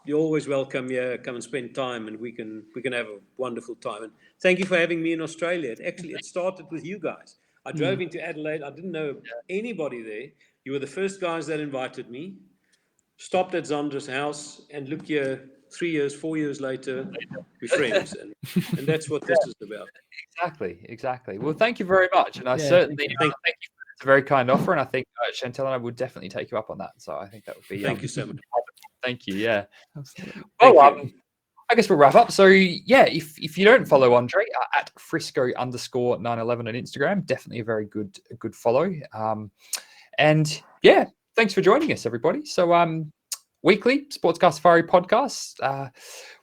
you're always welcome here. Come and spend time, and we can have a wonderful time. And thank you for having me in Australia. It started with you guys. I drove into Adelaide. I didn't know anybody there. You were the first guys that invited me. Stopped at Zondra's house, and look here, 3 years, 4 years later, we're friends, and that's what this is about. Exactly. Well, thank you very much, and I certainly thank you. It's a very kind offer, and I think Chantal and I would definitely take you up on that. So I think that would be. Thank you so much. Thank you. Yeah. Absolutely. Well, I guess we'll wrap up. So yeah, if you don't follow Andre at Frisco_911 on Instagram, definitely a very good follow. And yeah, thanks for joining us, everybody. So weekly Sportscast Safari podcast.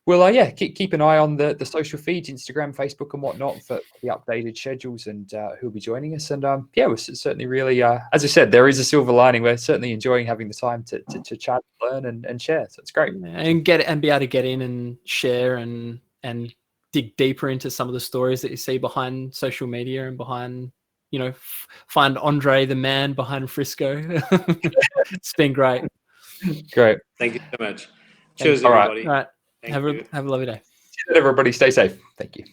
We'll keep an eye on the social feeds, Instagram, Facebook, and whatnot for the updated schedules and who'll be joining us. And we're certainly really, as I said, there is a silver lining. We're certainly enjoying having the time to chat, learn, and share. So it's great. And be able to get in and share and dig deeper into some of the stories that you see behind social media and behind, find Andre, the man behind Frisco. It's been great. Great. Thank you so much. Cheers, everybody. All right. Have a lovely day. Everybody stay safe. Thank you.